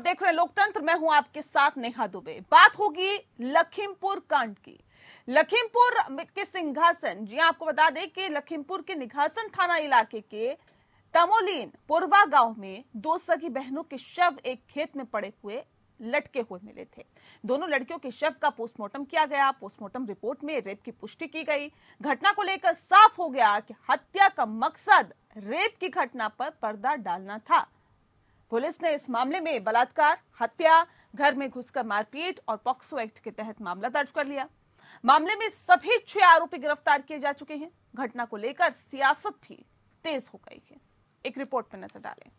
देख रहे हैं लोकतंत्र, मैं हूं आपके साथ नेहा दुबे। बात होगी लखीमपुर कांड की। लखीमपुर के सिंघासन, जी आपको बता दें कि लखीमपुर के निघासन थाना इलाके के तमोलीन पुरवा गांव में दो सगी बहनों के शव एक खेत में पड़े हुए लटके हुए मिले थे। दोनों लड़कियों के शव का पोस्टमार्टम किया गया। पोस्टमार्टम रिपोर्ट में रेप की पुष्टि की गई। घटना को लेकर साफ हो गया कि हत्या का मकसद रेप की घटना पर पर्दा डालना था। पुलिस ने इस मामले में बलात्कार, हत्या, घर में घुसकर मारपीट और पॉक्सो एक्ट के तहत मामला दर्ज कर लिया। मामले में सभी 6 आरोपी गिरफ्तार किए जा चुके हैं। घटना को लेकर सियासत भी तेज हो गई है। एक रिपोर्ट पर नजर डालें।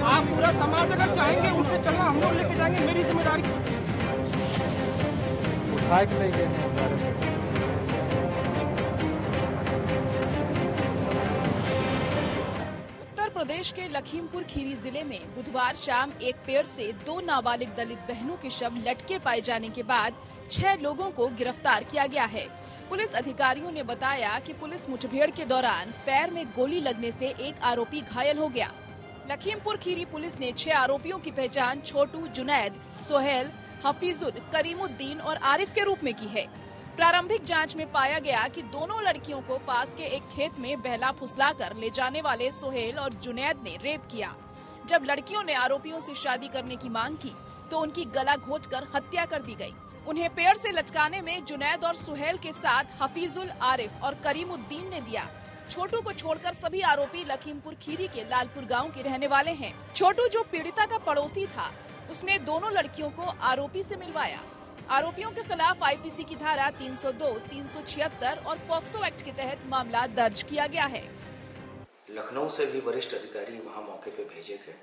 आप पूरा समाज अगर चाहेंगे उठ के चलना, हम लोग लेके जाएंगे, मेरी जिम्मेदारी। उठा के ले गए हैं। उत्तर प्रदेश के लखीमपुर खीरी जिले में बुधवार शाम एक पेड़ से 2 नाबालिग दलित बहनों के शव लटके पाए जाने के बाद 6 लोगों को गिरफ्तार किया गया है। पुलिस अधिकारियों ने बताया कि पुलिस मुठभेड़ के दौरान पैर में गोली लगने से एक आरोपी घायल हो गया। लखीमपुर खीरी पुलिस ने 6 आरोपियों की पहचान छोटू, जुनैद, सोहेल, हफीजुल, करीमुद्दीन और आरिफ के रूप में की है। प्रारंभिक जांच में पाया गया कि दोनों लड़कियों को पास के एक खेत में बहला फुसलाकर ले जाने वाले सोहेल और जुनैद ने रेप किया। जब लड़कियों ने आरोपियों से शादी करने की मांग की तो उनकी गला घोंटकर हत्या कर दी गई। उन्हें पेड़ से लटकाने में जुनैद और सोहेल के साथ हफीजुल, आरिफ और करीमुद्दीन ने दिया। छोटू को छोड़कर सभी आरोपी लखीमपुर खीरी के लालपुर गांव के रहने वाले हैं। छोटू, जो पीड़िता का पड़ोसी था, उसने दोनों लड़कियों को आरोपी से मिलवाया। आरोपियों के खिलाफ आईपीसी की धारा 302, 376 और पॉक्सो एक्ट के तहत मामला दर्ज किया गया है। लखनऊ से भी वरिष्ठ अधिकारी वहां मौके पे भेजे गए।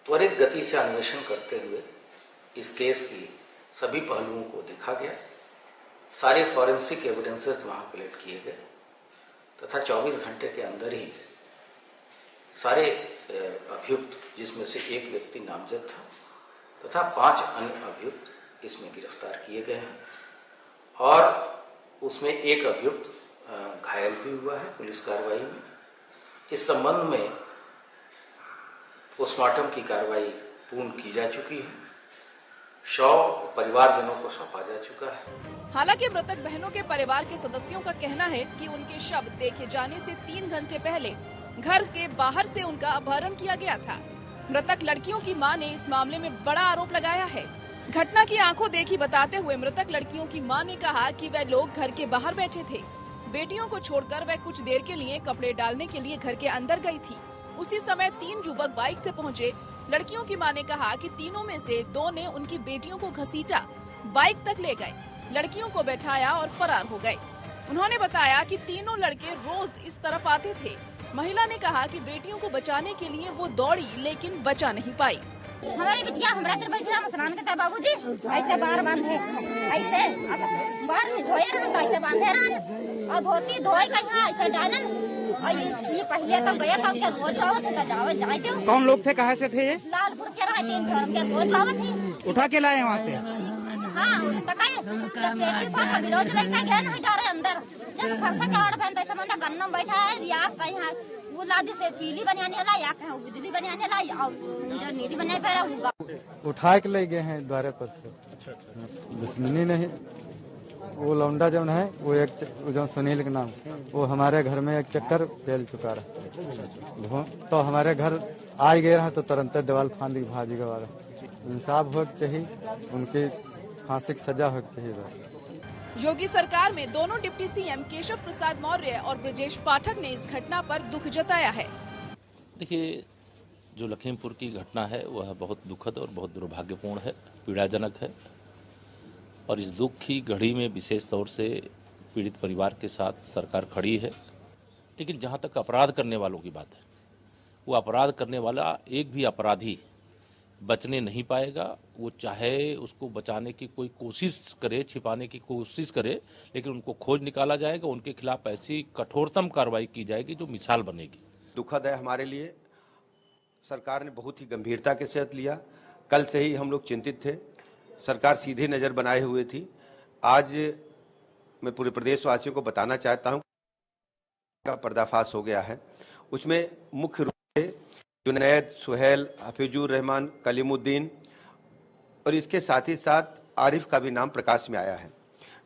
त्वरित गति से अन्वेषण करते हुए इस केस की सभी पहलुओं को देखा गया। सारे फॉरेंसिक एविडेंसेस वहां कलेक्ट किए गए तथा 24 घंटे के अंदर ही सारे अभियुक्त, जिसमें से एक व्यक्ति नामजद था तथा 5 अन्य अभियुक्त इसमें गिरफ्तार किए गए हैं और उसमें एक अभियुक्त घायल भी हुआ है पुलिस कार्रवाई में। इस संबंध में पोस्टमार्टम की कार्रवाई पूर्ण की जा चुकी है। शव परिवारजनों को सौंपा जा चुका है। हालांकि मृतक बहनों के परिवार के सदस्यों का कहना है कि उनके शव देखे जाने से 3 घंटे पहले घर के बाहर से उनका अपहरण किया गया था। मृतक लड़कियों की मां ने इस मामले में बड़ा आरोप लगाया है। घटना की आंखों देखी बताते हुए मृतक लड़कियों की मां ने कहा कि वह लोग घर के बाहर बैठे थे। बेटियों को छोड़कर वह कुछ देर के लिए कपड़े डालने के लिए घर के अंदर गई थी। उसी समय 3 युवक बाइक से पहुंचे। लड़कियों की मां ने कहा कि तीनों में से 2 ने उनकी बेटियों को घसीटा, बाइक तक ले गए, लड़कियों को बैठाया और फरार हो गए। उन्होंने बताया कि तीनों लड़के रोज इस तरफ आते थे। महिला ने कहा कि बेटियों को बचाने के लिए वो दौड़ी लेकिन बचा नहीं पाई। हमारी बिटिया हमारा तर बैठा हम स्नान करता बाबूजी ऐसे बाहर बांधे, ऐसे बाहर में धोए रहन, ऐसे बांधे रहन और धोती धोए कहीं ऐसे डालन। और ये पहले तो गया काम के रोज आवत था, जावे जाए थे। कौन लोग थे, कहाँ से थे ये? लालपुर के रहे थे, फॉर्म के रोज आवत थी। उठा के लाए वहाँ से? हाँ, तो कहीं जब बेटी को हम विरोध लेके गए नहीं डारे अंदर, जब फरसा के आड़ फैन तैसे मंदा गन्ना बैठा है या कहीं वो लादी से पीली बनाने वाला या कहीं बिजली बनाने वाला और जो नीली बनाने पे होगा। उठा के ले गए हैं द्वारे पर से। दुश्मनी नहीं। वो लौंडा जो है वो एक जो सुनील के नाम, वो हमारे घर में एक चक्कर फैल चुका रहा। तो हमारे घर आ गए रहा तो तुरंत दीवार फांदी भाजी गवा रहा। इंसाफ हो चाहिए, उनकी फांसी की सजा हो चाहिए। योगी सरकार में दोनों डिप्टी सीएम केशव प्रसाद मौर्य और ब्रजेश पाठक ने इस घटना पर दुख जताया है। देखिए, जो लखीमपुर की घटना है वह बहुत दुखद और बहुत दुर्भाग्यपूर्ण है, पीड़ाजनक है और इस दुख की घड़ी में विशेष तौर से पीड़ित परिवार के साथ सरकार खड़ी है। लेकिन जहां तक अपराध करने वालों की बात है, वो अपराध करने वाला एक भी अपराधी बचने नहीं पाएगा। वो चाहे उसको बचाने की कोई कोशिश करे, छिपाने की कोशिश करे, लेकिन उनको खोज निकाला जाएगा। उनके खिलाफ ऐसी कठोरतम कार्रवाई की जाएगी जो मिसाल बनेगी। दुखद है हमारे लिए। सरकार ने बहुत ही गंभीरता के साथ लिया। कल से ही हम लोग चिंतित थे। सरकार सीधी नज़र बनाए हुए थी। आज मैं पूरे प्रदेशवासियों को बताना चाहता हूं का पर्दाफाश हो गया है उसमें मुख्य रूप से जुनैद, सुहेल, हफीजुर रहमान, कलीमुद्दीन और इसके साथ ही साथ आरिफ का भी नाम प्रकाश में आया है।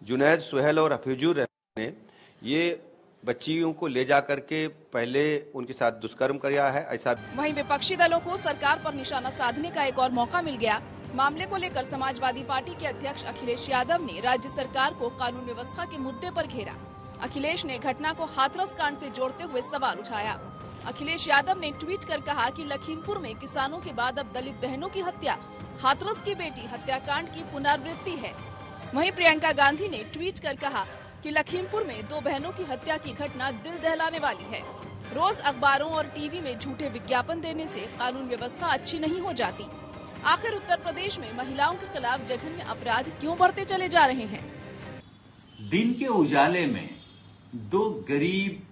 जुनैद, सुहेल और हफीजुर रहमान ने ये बच्चियों को ले जाकर के पहले उनके साथ दुष्कर्म किया है। ऐसा वहीं विपक्षी दलों को सरकार पर निशाना साधने का एक और मौका मिल गया। मामले को लेकर समाजवादी पार्टी के अध्यक्ष अखिलेश यादव ने राज्य सरकार को कानून व्यवस्था के मुद्दे पर घेरा। अखिलेश ने घटना को हाथरस कांड से जोड़ते हुए सवाल उठाया। अखिलेश यादव ने ट्वीट कर कहा कि लखीमपुर में किसानों के बाद अब दलित बहनों की हत्या हाथरस की बेटी हत्याकांड की पुनरावृत्ति है। वहीं प्रियंका गांधी ने ट्वीट कर कहा कि लखीमपुर में 2 बहनों की हत्या की घटना दिल दहलाने वाली है। रोज अखबारों और टीवी में झूठे विज्ञापन देने से कानून व्यवस्था अच्छी नहीं हो जाती। आखिर उत्तर प्रदेश में महिलाओं के खिलाफ जघन्य अपराध क्यों बढ़ते चले जा रहे हैं? दिन के उजाले में 2 गरीब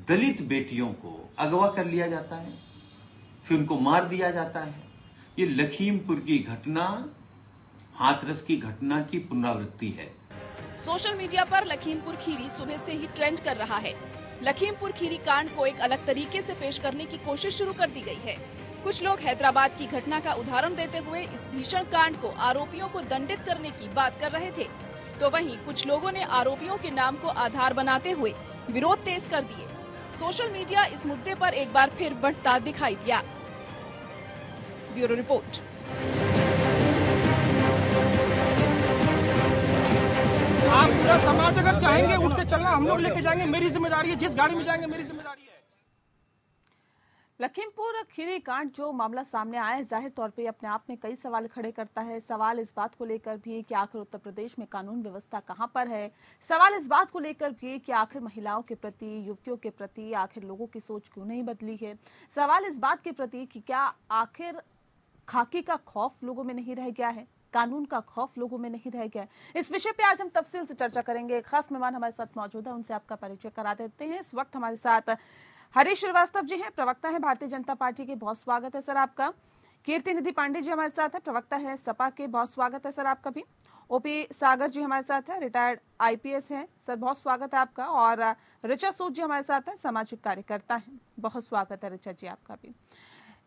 दलित बेटियों को अगवा कर लिया जाता है, फिर उनको मार दिया जाता है। ये लखीमपुर की घटना हाथरस की घटना की पुनरावृत्ति है। सोशल मीडिया पर लखीमपुर खीरी सुबह से ही ट्रेंड कर रहा है। लखीमपुर खीरी कांड को एक अलग तरीके से पेश करने की कोशिश शुरू कर दी गई है। कुछ लोग हैदराबाद की घटना का उदाहरण देते हुए इस भीषण कांड को आरोपियों को दंडित करने की बात कर रहे थे, तो वहीं कुछ लोगों ने आरोपियों के नाम को आधार बनाते हुए विरोध तेज कर दिए। सोशल मीडिया इस मुद्दे पर एक बार फिर बढ़ता दिखाई दिया। Bureau report. आप पूरा समाज अगर चाहेंगे उठ के चलना, हम लोग लेके जाएंगे, मेरी जिम्मेदारी है। जिस गाड़ी में जाएंगे मेरी जिम्मेदारी है। लखीमपुर खीरी कांड जो मामला सामने आया है, जाहिर तौर पे अपने आप में कई सवाल खड़े करता है। सवाल इस बात को लेकर भी कि आखिर उत्तर प्रदेश में कानून व्यवस्था कहां पर है। सवाल इस बात को लेकर भी कि आखिर महिलाओं के प्रति, युवतियों के प्रति आखिर लोगों की सोच क्यों नहीं बदली है। सवाल इस बात के प्रति कि क्या आखिर खाकी का खौफ लोगों में नहीं रह गया है, कानून का खौफ लोगों में नहीं रह गया। इस विषय पे आज हम तफसील से चर्चा करेंगे। एक खास मेहमान हमारे साथ मौजूद है, उनसे आपका परिचय करा देते हैं। इस वक्त हमारे साथ हरीश श्रीवास्तव जी हैं, प्रवक्ता है भारतीय जनता पार्टी के। बहुत स्वागत है सर आपका। कीर्ति निधि पांडे जी हमारे साथ है, प्रवक्ता है सपा के। बहुत स्वागत है सर आपका भी। ओपी सागर जी हमारे साथ है, रिटायर्ड IPS है सर, बहुत स्वागत है आपका। और ऋचा सूद जी हमारे साथ है, सामाजिक कार्यकर्ता है। बहुत स्वागत है ऋचा जी आपका भी।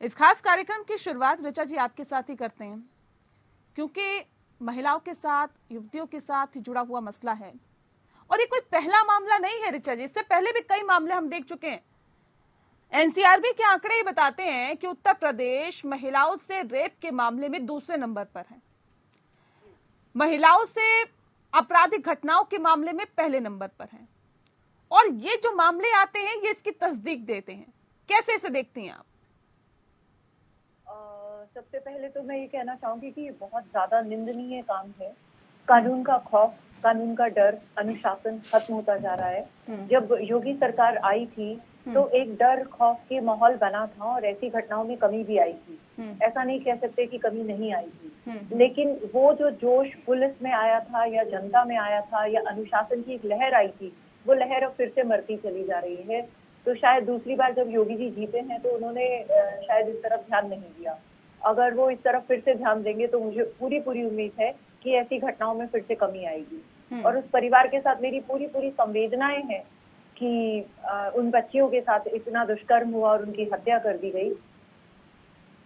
इस खास कार्यक्रम की शुरुआत ऋचा जी आपके साथ ही करते हैं, क्योंकि महिलाओं के साथ, युवतियों के साथ जुड़ा हुआ मसला है और ये कोई पहला मामला नहीं है ऋचा जी। इससे पहले भी कई मामले हम देख चुके हैं। NCRB के आंकड़े ही बताते हैं कि उत्तर प्रदेश महिलाओं से रेप के मामले में दूसरे नंबर पर है, महिलाओं से आपराधिक घटनाओं के मामले में पहले नंबर पर है। और ये जो मामले आते हैं ये इसकी तस्दीक देते हैं। कैसे इसे देखती हैं आप? सबसे पहले तो मैं ये कहना चाहूंगी कि ये बहुत ज्यादा निंदनीय काम है। कानून का खौफ, कानून का डर, अनुशासन खत्म होता जा रहा है। जब योगी सरकार आई थी तो एक डर खौफ के माहौल बना था और ऐसी घटनाओं में कमी भी आई थी। ऐसा नहीं कह सकते कि कमी नहीं आई थी, लेकिन वो जो जोश पुलिस में आया था या जनता में आया था या अनुशासन की एक लहर आई थी, वो लहर अब फिर से मरती चली जा रही है। तो शायद दूसरी बार जब योगी जी जीते हैं तो उन्होंने शायद इस तरफ ध्यान नहीं दिया। अगर वो इस तरफ फिर से ध्यान देंगे तो मुझे पूरी उम्मीद है कि ऐसी घटनाओं में फिर से कमी आएगी। और उस परिवार के साथ मेरी पूरी संवेदनाएं हैं कि उन बच्चियों के साथ इतना दुष्कर्म हुआ और उनकी हत्या कर दी गई।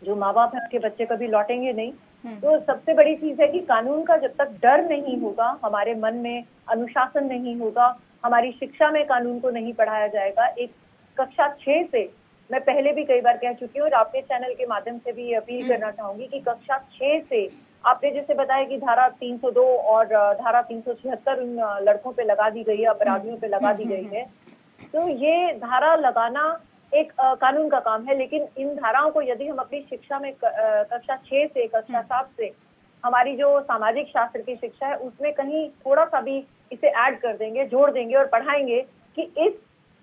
जो माँ बाप हैं उनके बच्चे कभी लौटेंगे नहीं। तो सबसे बड़ी चीज है कि कानून का जब तक डर नहीं होगा, हमारे मन में अनुशासन नहीं होगा, हमारी शिक्षा में कानून को नहीं पढ़ाया जाएगा। एक कक्षा 6 से, मैं पहले भी कई बार कह चुकी हूँ और आपके चैनल के माध्यम से भी अपील करना चाहूंगी कि कक्षा 6 से आपने जैसे बताया कि धारा 302 और धारा 376 उन लड़कों पे लगा दी गई है, अपराधियों पे लगा दी गई है। तो ये धारा लगाना एक कानून का काम है, लेकिन इन धाराओं को यदि हम अपनी शिक्षा में कक्षा 6 से, कक्षा 7 से, हमारी जो सामाजिक शास्त्र की शिक्षा है उसमें कहीं थोड़ा सा भी इसे ऐड कर देंगे, जोड़ देंगे और पढ़ाएंगे कि इस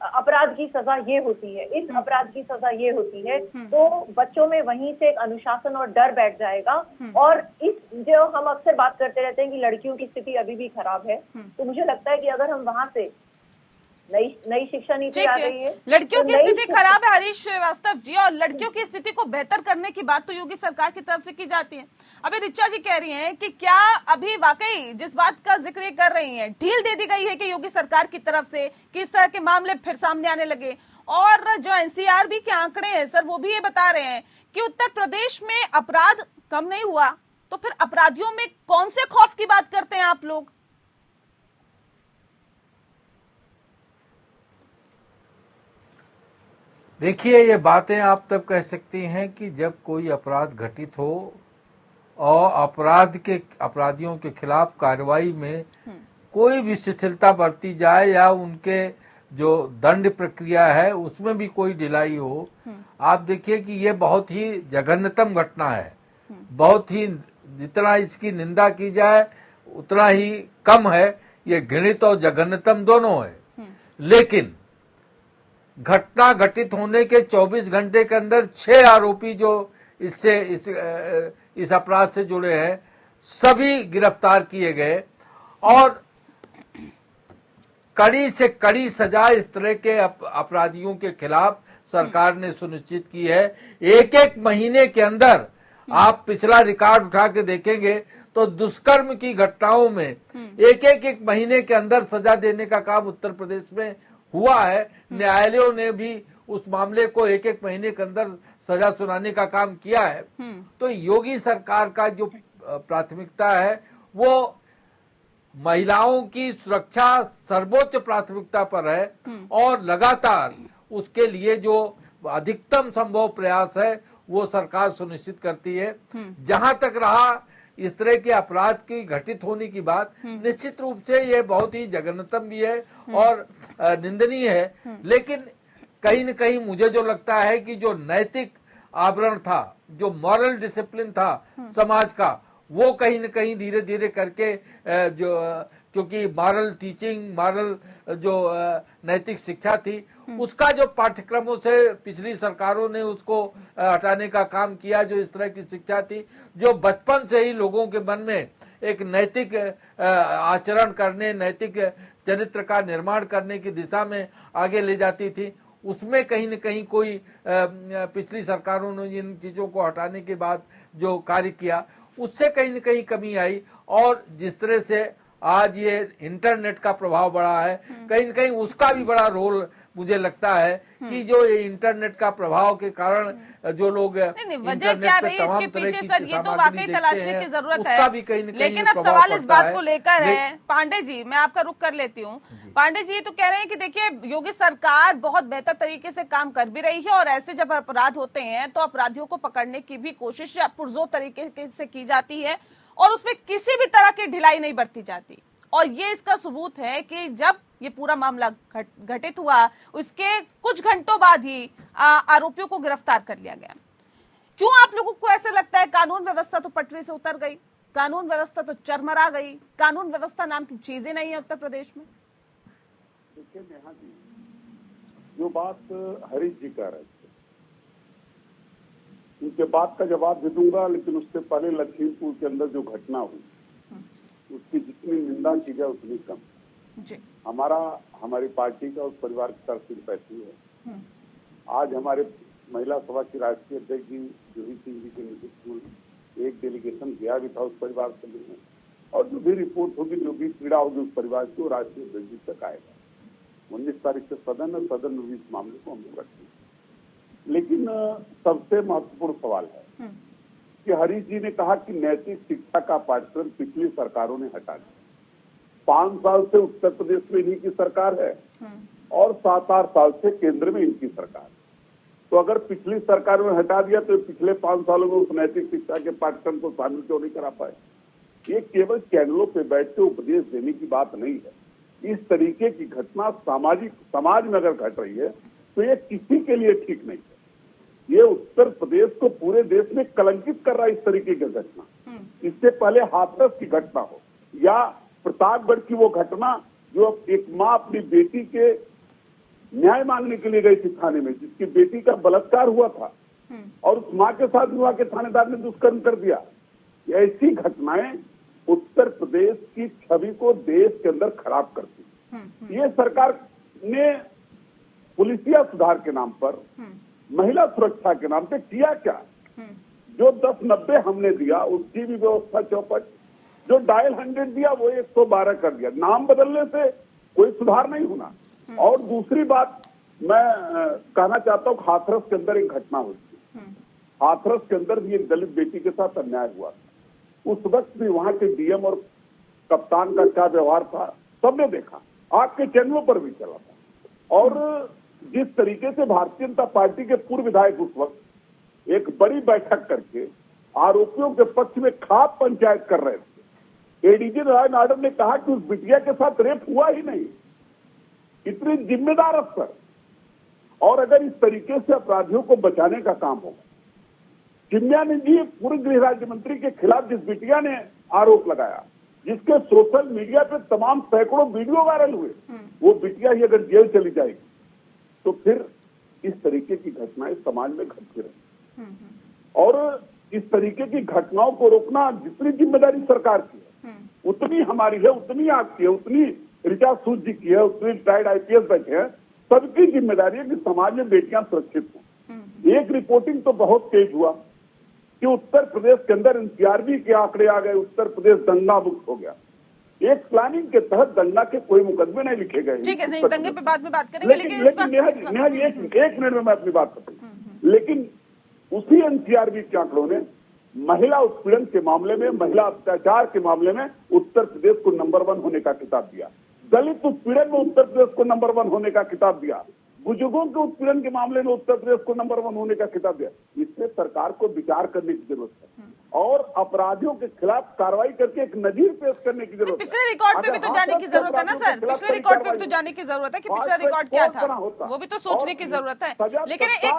अपराध की सजा ये होती है, इस अपराध की सजा ये होती है, तो बच्चों में वहीं से एक अनुशासन और डर बैठ जाएगा। और इस जो हम अक्सर बात करते रहते हैं कि लड़कियों की स्थिति अभी भी खराब है, तो मुझे लगता है कि अगर हम वहां से नई शिक्षा नीति आ रही है, लड़कियों की स्थिति खराब है हरीश श्रीवास्तव जी, और लड़कियों की स्थिति को बेहतर करने की बात तो योगी सरकार की तरफ से की जाती है। अभी ऋचा जी कह रही हैं कि क्या अभी वाकई जिस बात का जिक्र ये कर रही हैं, ढील दे दी गई है कि योगी सरकार की तरफ से कि इस तरह के मामले फिर सामने आने लगे, और जो एनसीआरबी के आंकड़े हैं सर, वो भी ये बता रहे हैं कि उत्तर प्रदेश में अपराध कम नहीं हुआ, तो फिर अपराधियों में कौन से खौफ की बात करते हैं आप लोग? देखिए, ये बातें आप तब कह सकती हैं कि जब कोई अपराध घटित हो और अपराधियों के खिलाफ कार्रवाई में कोई भी शिथिलता बरती जाए या उनके जो दंड प्रक्रिया है उसमें भी कोई ढिलाई हो। आप देखिए कि ये बहुत ही जघन्यतम घटना है, बहुत ही, जितना इसकी निंदा की जाए उतना ही कम है। ये घृणित और जघन्यतम दोनों है, लेकिन घटना घटित होने के 24 घंटे के अंदर 6 आरोपी जो इस अपराध से जुड़े हैं सभी गिरफ्तार किए गए और कड़ी से कड़ी सजा इस तरह के अपराधियों के खिलाफ सरकार ने सुनिश्चित की है। एक एक महीने के अंदर आप पिछला रिकॉर्ड उठा के देखेंगे तो दुष्कर्म की घटनाओं में एक महीने के अंदर सजा देने का काम उत्तर प्रदेश में हुआ है। न्यायालयों ने भी उस मामले को एक महीने के अंदर सजा सुनाने का काम किया है। तो योगी सरकार का जो प्राथमिकता है वो महिलाओं की सुरक्षा सर्वोच्च प्राथमिकता पर है और लगातार उसके लिए जो अधिकतम संभव प्रयास है वो सरकार सुनिश्चित करती है। जहां तक रहा इस तरह के अपराध की घटित होने की बात, निश्चित रूप से ये बहुत ही जघन्यतम भी है और निंदनीय है, लेकिन कहीं न कहीं मुझे जो लगता है कि जो नैतिक आवरण था, जो मॉरल डिसिप्लिन था समाज का, वो कहीं न कहीं धीरे धीरे करके क्योंकि मॉरल टीचिंग, मॉरल जो नैतिक शिक्षा थी उसका जो पाठ्यक्रमों से पिछली सरकारों ने उसको हटाने का काम किया। जो इस तरह की शिक्षा थी जो बचपन से ही लोगों के मन में एक नैतिक आचरण करने, नैतिक चरित्र का निर्माण करने की दिशा में आगे ले जाती थी, उसमें कहीं न कहीं कोई पिछली सरकारों ने इन चीजों को हटाने के बाद जो कार्य किया उससे कहीं न कहीं कमी आई। और जिस तरह से आज ये इंटरनेट का प्रभाव बढ़ा है, कहीं न कहीं उसका भी बड़ा रोल मुझे लगता है कि जो ये इंटरनेट का प्रभाव के कारण जो लोग वजह क्या रही इसके पीछे सर, ये तो वाकई तलाशने की जरूरत है। लेकिन अब सवाल इस बात को लेकर है, पांडे जी मैं आपका रुख कर लेती हूँ। पांडे जी तो कह रहे हैं कि देखिए योगी सरकार बहुत बेहतर तरीके से काम कर भी रही है और ऐसे जब अपराध होते हैं तो अपराधियों को पकड़ने की भी कोशिश पुरजोर तरीके से की जाती है और उसमें किसी भी तरह की ढिलाई नहीं बरती जाती। और ये इसका सबूत है कि जब ये पूरा मामला घटित हुआ उसके कुछ घंटों बाद ही आरोपियों को गिरफ्तार कर लिया गया। क्यों आप लोगों को ऐसे लगता है कानून व्यवस्था तो पटरी से उतर गई, कानून व्यवस्था तो चरमरा गई, कानून व्यवस्था नाम की चीजें नहीं है उत्तर प्रदेश में? देखिए नेहा जी, जो बात हरीश जी कह रहे थे उनके बात का जवाब भी दूंगा, लेकिन उससे पहले लखीमपुर के अंदर जो घटना हुई उसकी जितनी निंदा की जाए उतनी कम जी। हमारी पार्टी का उस परिवार की तरफ से पैसी है। आज हमारे महिला सभा की राष्ट्रीय अध्यक्ष जी जूही सिंह जी के नेतृत्व में एक डेलीगेशन गया भी था उस परिवार से मिलने, और जो भी रिपोर्ट होगी, जो भी पीड़ा होगी उस परिवार की, वो राष्ट्रीय अध्यक्ष जी तक आएगा। 19 तारीख से सदन है, सदन में भी इस मामले को हम लोग रखेंगे। लेकिन सबसे महत्वपूर्ण सवाल है कि हरीश जी ने कहा कि नैतिक शिक्षा का पाठ्यक्रम पिछली सरकारों ने हटा दिया। 5 साल से उत्तर प्रदेश में इन्हीं की सरकार है और 7-8 साल से केंद्र में इनकी सरकार। तो अगर पिछली सरकार ने हटा दिया तो पिछले 5 सालों में उस नैतिक शिक्षा के पाठ्यक्रम को शामिल क्यों नहीं करा पाए? ये केवल चैनलों पे बैठ के उपदेश देने की बात नहीं है। इस तरीके की घटना समाज में अगर घट रही है तो ये किसी के लिए ठीक नहीं है। ये उत्तर प्रदेश को पूरे देश में कलंकित कर रहा है इस तरीके की घटना। इससे पहले हाथरस की घटना हो या प्रतापगढ़ की वो घटना जो एक माँ अपनी बेटी के न्याय मांगने के लिए गई थी थाने में, जिसकी बेटी का बलात्कार हुआ था और उस माँ के साथ विवाह के थानेदार ने दुष्कर्म कर दिया। ऐसी घटनाएं उत्तर प्रदेश की छवि को देश के अंदर खराब करती। ये सरकार ने पुलिसिया सुधार के नाम पर, महिला सुरक्षा के नाम पे किया क्या? जो 1090 हमने दिया उसकी भी व्यवस्था चौपट, जो डायल 100 दिया वो 112 कर दिया। नाम बदलने से कोई सुधार नहीं होना। और दूसरी बात, मैं कहना चाहता हूँ हाथरस के अंदर एक घटना हुई थी। हाथरस के अंदर भी एक दलित बेटी के साथ अन्याय हुआ था। उस वक्त भी वहां के डीएम और कप्तान का क्या व्यवहार था सबने देखा, आपके चैनलों पर भी चला था। और जिस तरीके से भारतीय जनता पार्टी के पूर्व विधायक उस वक्त एक बड़ी बैठक करके आरोपियों के पक्ष में खाप पंचायत कर रहे थे। एडीजी लॉ एंड ऑर्डर ने कहा कि उस बिटिया के साथ रेप हुआ ही नहीं, इतनी जिम्मेदार अफसर। और अगर इस तरीके से अपराधियों को बचाने का काम होगा, चिन्मयानंद जी पूर्व गृह राज्य मंत्री के खिलाफ जिस बिटिया ने आरोप लगाया, जिसके सोशल मीडिया पे तमाम सैकड़ों वीडियो वायरल हुए, वो बिटिया ही अगर जेल चली जाएगी तो फिर इस तरीके की घटनाएं समाज में घटती रहेंगी। और इस तरीके की घटनाओं को रोकना जितनी जिम्मेदारी सरकार की है उतनी हमारी है, उतनी आपकी है, उतनी ऋचा सूद जी की है, उतनी रिटायर्ड आईपीएस बैठे हैं, सबकी जिम्मेदारी है कि समाज में बेटियां सुरक्षित हों। एक रिपोर्टिंग तो बहुत तेज हुआ कि उत्तर प्रदेश के अंदर एनसीआरबी के आंकड़े आ गए, उत्तर प्रदेश दंगा मुक्त हो गया। एक प्लानिंग के तहत दंगा के कोई मुकदमे नहीं लिखे गए। ठीक है, नहीं दंगे पे बाद में बात करेंगे, लेकिन एक मिनट में मैं अपनी बात बताऊं। लेकिन उसी एनसीआरबी के आंकड़ों ने महिला उत्पीड़न के मामले में, महिला अत्याचार के मामले में उत्तर प्रदेश को नंबर 1 होने का खिताब दिया। दलित उत्पीड़न में उत्तर प्रदेश को नंबर 1 होने का खिताब दिया। बुजुर्गों के उत्पीड़न के मामले में उत्तर प्रदेश को नंबर 1 होने का खिताब दिया। इसमें सरकार को विचार करने की जरूरत है और अपराधियों के खिलाफ कार्रवाई करके एक नजीर पेश करने की जरूरत है। पिछले रिकॉर्ड पे भी तो जाने की जरूरत है ना सर, पिछले रिकॉर्ड पे भी तो जाने की जरूरत है कि पिछला रिकॉर्ड क्या था, वो भी तो सोचने की जरूरत है। लेकिन एक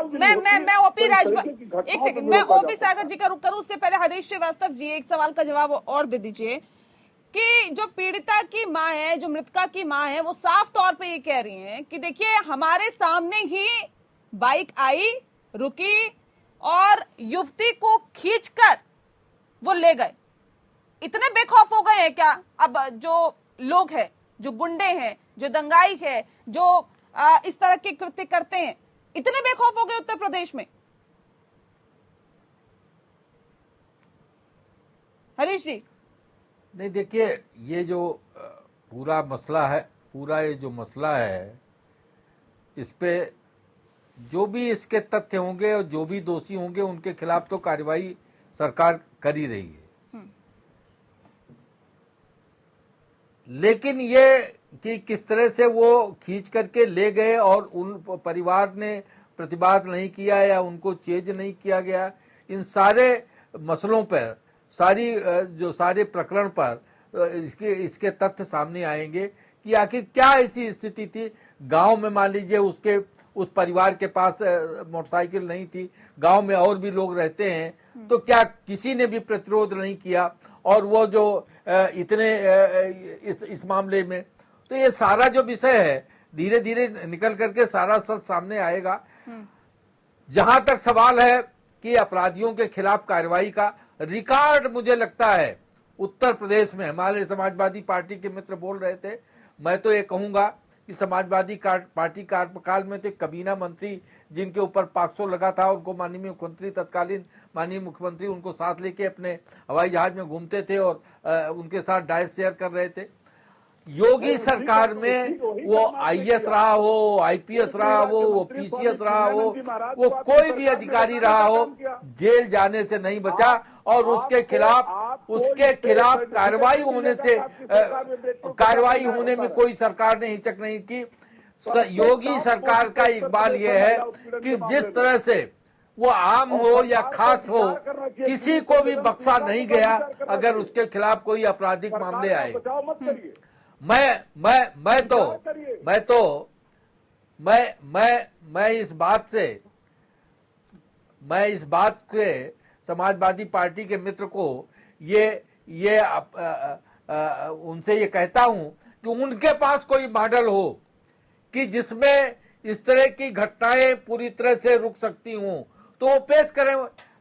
मैं ओपी राजभर, एक सेकंड, मैं ओपी सागर जी का रुख करूं, उससे पहले हरीश श्रीवास्तव जी एक सवाल का जवाब और दे दीजिए कि जो पीड़िता की मां है, जो मृतका की मां है, वो साफ तौर पे ये कह रही हैं कि देखिए हमारे सामने ही बाइक आई, रुकी और युवती को खींचकर वो ले गए। इतने बेखौफ हो गए हैं क्या अब जो लोग हैं, जो गुंडे हैं, जो दंगाई है, जो इस तरह के कृत्य करते हैं, इतने बेखौफ हो गए उत्तर प्रदेश में? हरीश जी। नहीं, देखिए ये जो पूरा मसला है, पूरा ये जो मसला है, इस पे जो भी इसके तथ्य होंगे और जो भी दोषी होंगे उनके खिलाफ तो कार्रवाई सरकार कर ही रही है। लेकिन ये कि किस तरह से वो खींच करके ले गए और उन परिवार ने प्रतिवाद नहीं किया या उनको चेंज नहीं किया गया, इन सारे मसलों पर, सारे प्रकरण पर इसके तथ्य सामने आएंगे कि आखिर क्या ऐसी स्थिति थी। गांव में मान लीजिए उस परिवार के पास मोटरसाइकिल नहीं थी, गांव में और भी लोग रहते हैं, तो क्या किसी ने भी प्रतिरोध नहीं किया? और वो जो इतने इस मामले में, तो ये सारा जो विषय है धीरे धीरे निकल करके सारा सच सामने आएगा। जहां तक सवाल है कि अपराधियों के खिलाफ कार्रवाई का रिकॉर्ड, मुझे लगता है उत्तर प्रदेश में, हमारे समाजवादी पार्टी के मित्र बोल रहे थे, मैं तो ये कहूंगा कि समाजवादी पार्टी कार्यकाल में तो कबीना मंत्री जिनके ऊपर पाक्सो लगा था, उनको माननीय मुख्यमंत्री, तत्कालीन माननीय मुख्यमंत्री उनको साथ लेके अपने हवाई जहाज में घूमते थे और उनके साथ डाइस शेयर कर रहे थे। योगी सरकार में वो आईएएस रहा हो, आईपीएस रहा हो, वो पीसीएस रहा हो, वो कोई भी अधिकारी रहा हो, जेल जाने से नहीं बचा और उसके खिलाफ कार्रवाई होने में कोई सरकार ने हिचक नहीं की। योगी सरकार का इकबाल ये है कि जिस तरह से वो आम हो या खास हो, किसी को भी बख्शा नहीं गया अगर उसके खिलाफ कोई आपराधिक मामले आए। मैं इस बात के समाजवादी पार्टी के मित्र को उनसे ये कहता हूं कि उनके पास कोई मॉडल हो कि जिसमें इस तरह की घटनाएं पूरी तरह से रुक सकती हूं, तो वो पेश करें।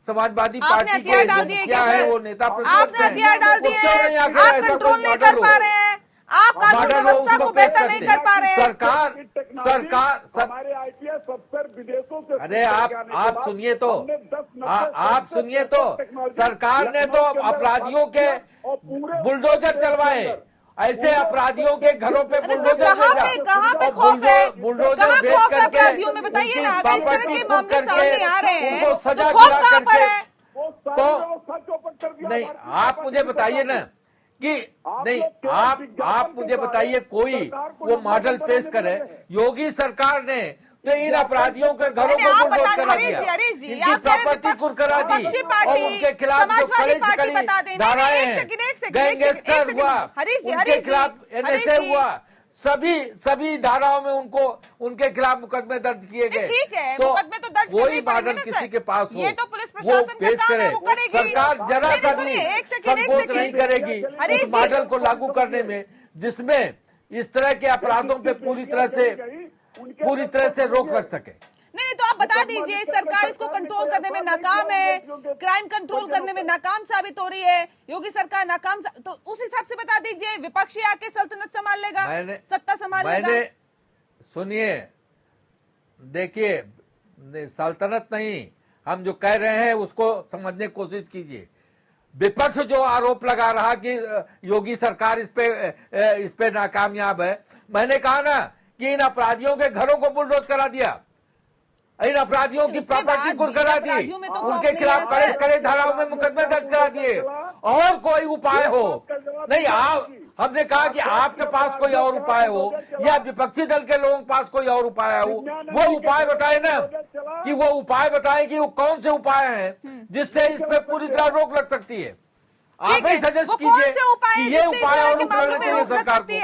समाजवादी पार्टी को क्या है, वो नेता आपने हथियार डाल दिए, आप कंट्रोल नहीं कर पा रहे हैं, आप कानून व्यवस्था को बेहतर नहीं कर पा रहे हैं। सरकार हमारे आईपीएस अफसर विदेशों से, अरे आप सुनिए तो सरकार ने तो अपराधियों के बुलडोजर चलवाए ऐसे अपराधियों के घरों पे बुलडोजर कहाँ पे खौफ है, बुलडोजर कहाँ भेज खौफ है करके अपराधियों में? बताइए ना, अगर इस तरह के मामले सामने आ रहे हैं उनको तो सजा खौफ दिला कहाँ पर है? तो नहीं, आप मुझे बताइए ना कि नहीं, आप मुझे बताइए कोई वो मॉडल पेश करे। योगी सरकार ने तो इन अपराधियों के घरों को बुलडोज करा दिया, इनकी प्रॉपर्टी कुरकरा दी और उनके खिलाफ जो कड़ी धाराएं हैं, गैंगस्टर हुआ, उनके खिलाफ NSA हुआ, सभी धाराओं में उनके खिलाफ मुकदमे दर्ज किए गए। तो वही मॉडल किसी के पास हो, वो पेश करे। सरकार जरा सा भी संकोच नहीं करेगी उस मॉडल को लागू करने में, जिसमें इस तरह के अपराधों पे पूरी तरह से रोक लग सके। नहीं तो आप बता दीजिए, सरकार इसको कंट्रोल करने में नाकाम है, क्राइम कंट्रोल करने में नाकाम साबित हो रही है, योगी सरकार नाकाम, तो उस हिसाब से बता दीजिए विपक्षी आके सल्तनत संभाल लेगा, सत्ता संभाल लेगा। सुनिए, देखिए, सल्तनत नहीं, हम जो कह रहे हैं उसको समझने की कोशिश कीजिए। विपक्ष जो आरोप लगा रहा कि योगी सरकार इस पे नाकामयाब है, मैंने कहा ना कि इन अपराधियों के घरों को बुलडोज करा दिया, इन अपराधियों की प्रॉपर्टी कुरकरा दी, उनके खिलाफ कड़े धाराओं में मुकदमे दर्ज करा दिए। और कोई उपाय हो नहीं, हमने कहा कि आपके पास कोई और उपाय हो या विपक्षी दल के लोगों के पास कोई और उपाय हो, वो उपाय बताए ना, कि वो उपाय बताएं कि वो कौन से उपाय हैं जिससे इस पे पूरी तरह रोक लग सकती है। आप ही सजेस्ट कीजिए कि ये उपाय और करने चाहिए सरकार को।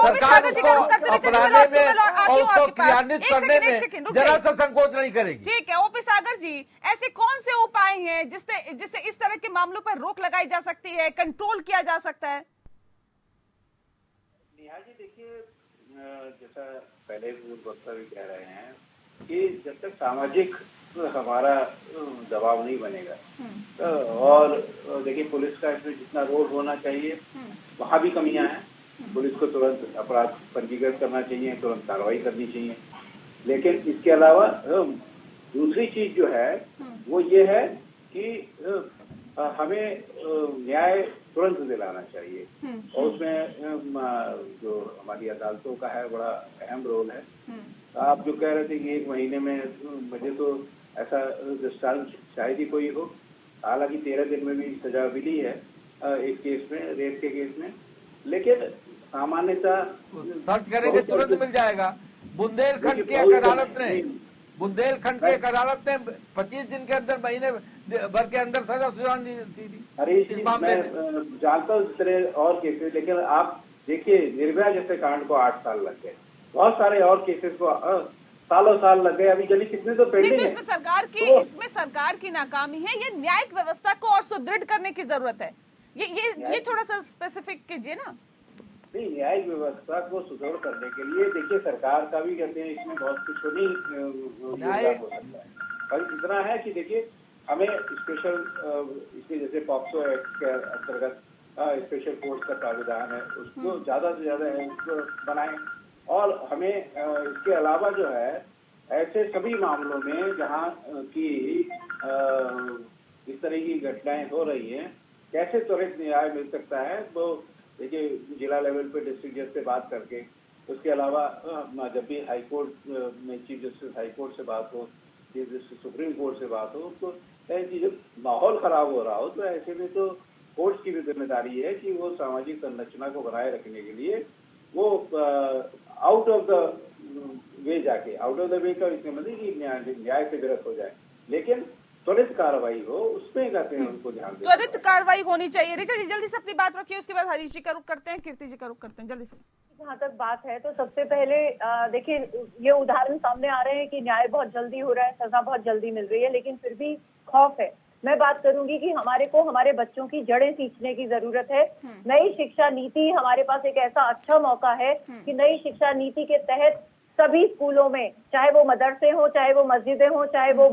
सरकार उसको अपनाने में और उसको क्रियान्वित करने में जरा सा संकोच नहीं करेगी। ठीक है ओपी सागर जी, ऐसे कौन से उपाय हैं जिससे इस तरह के मामलों पर रोक लगाई जा सकती है, कंट्रोल किया जा सकता है? नेहा जी देखिए, जैसा पहले वक्ता भी कह रहे हैं कि जब तक सामाजिक हमारा दबाव नहीं बनेगा, और देखिए पुलिस का इसमें जितना रोल होना चाहिए वहाँ भी कमियां हैं। पुलिस को तुरंत अपराध पंजीकृत करना चाहिए, तुरंत कार्रवाई करनी चाहिए, लेकिन इसके अलावा दूसरी चीज जो है वो ये है कि हमें न्याय तुरंत दिलाना चाहिए, और उसमें जो हमारी अदालतों का है बड़ा अहम रोल है। आप जो कह रहे थे कि 1 महीने में, मुझे तो ऐसा दृष्टांत शायद ही कोई हो, हालांकि 13 दिन में भी सजा मिली है एक केस में, रेप के केस में, लेकिन सामान्यतः सर्च करेंगे तुरंत मिल जाएगा। बुंदेलखंड की एक अदालत ने 25 दिन के अंदर, महीने भर के अंदर सजा सुनाई थी। अरे इस मामले में जानता हूँ इस तरह और केसेस, लेकिन आप देखिए निर्भया जैसे कांड को 8 साल लग गए, बहुत सारे और केसेस को सालों साल लग गए, अभी चलिए कितने तो पेंडिंग है। इसमें सरकार की नाकामी है, ये न्यायिक व्यवस्था को और सुदृढ़ करने की जरूरत है। ये थोड़ा सा स्पेसिफिक कीजिए ना। नहीं, न्यायिक व्यवस्था को सुदृढ़ करने के लिए देखिए सरकार का भी कहते हैं इसमें बहुत कुछ नहीं योगदान हो सकता है, पर इतना है कि देखिए हमें स्पेशल इसके जैसे पॉक्सो एक्ट के अंतर्गत स्पेशल कोर्ट का प्राविधान है, उसको ज्यादा से ज्यादा उसको बनाएं, और हमें इसके अलावा जो है ऐसे सभी मामलों में जहाँ की इस तरह की घटनाएं हो रही हैं, कैसे त्वरित न्याय मिल सकता है, वो देखिए जिला लेवल पे डिस्ट्रिक्ट जज से बात करके, उसके अलावा जब भी हाई कोर्ट में चीफ जस्टिस हाई कोर्ट से बात हो, चीफ जस्टिस सुप्रीम कोर्ट से बात हो, तो ऐसी जब माहौल खराब हो रहा हो तो ऐसे में तो कोर्ट की भी जिम्मेदारी है कि वो सामाजिक संरचना को बनाए रखने के लिए वो आउट ऑफ द वे जाके, आउट ऑफ द वे का इसमें मतलब कि न्याय से विरत हो जाए, लेकिन त्वरित कार्रवाई हो, उसमें कहते हैं उनको ध्यान दें, त्वरित कार्रवाई होनी चाहिए। ऋचा जी जल्दी से अपनी बात रखिए, उसके बाद हरीश जी का रुख करते हैं, कीर्ति जी का रुख करते हैं, जल्दी से। जहाँ तक बात है तो सबसे पहले देखिए ये उदाहरण सामने आ रहे हैं कि न्याय बहुत जल्दी हो रहा है, सजा बहुत जल्दी मिल रही है, लेकिन फिर भी खौफ है। मैं बात करूंगी कि हमारे को हमारे बच्चों की जड़ें सींचने की जरूरत है। नई शिक्षा नीति हमारे पास एक ऐसा अच्छा मौका है कि नई शिक्षा नीति के तहत सभी स्कूलों में, चाहे वो मदरसे हो, चाहे वो मस्जिदें हो, चाहे वो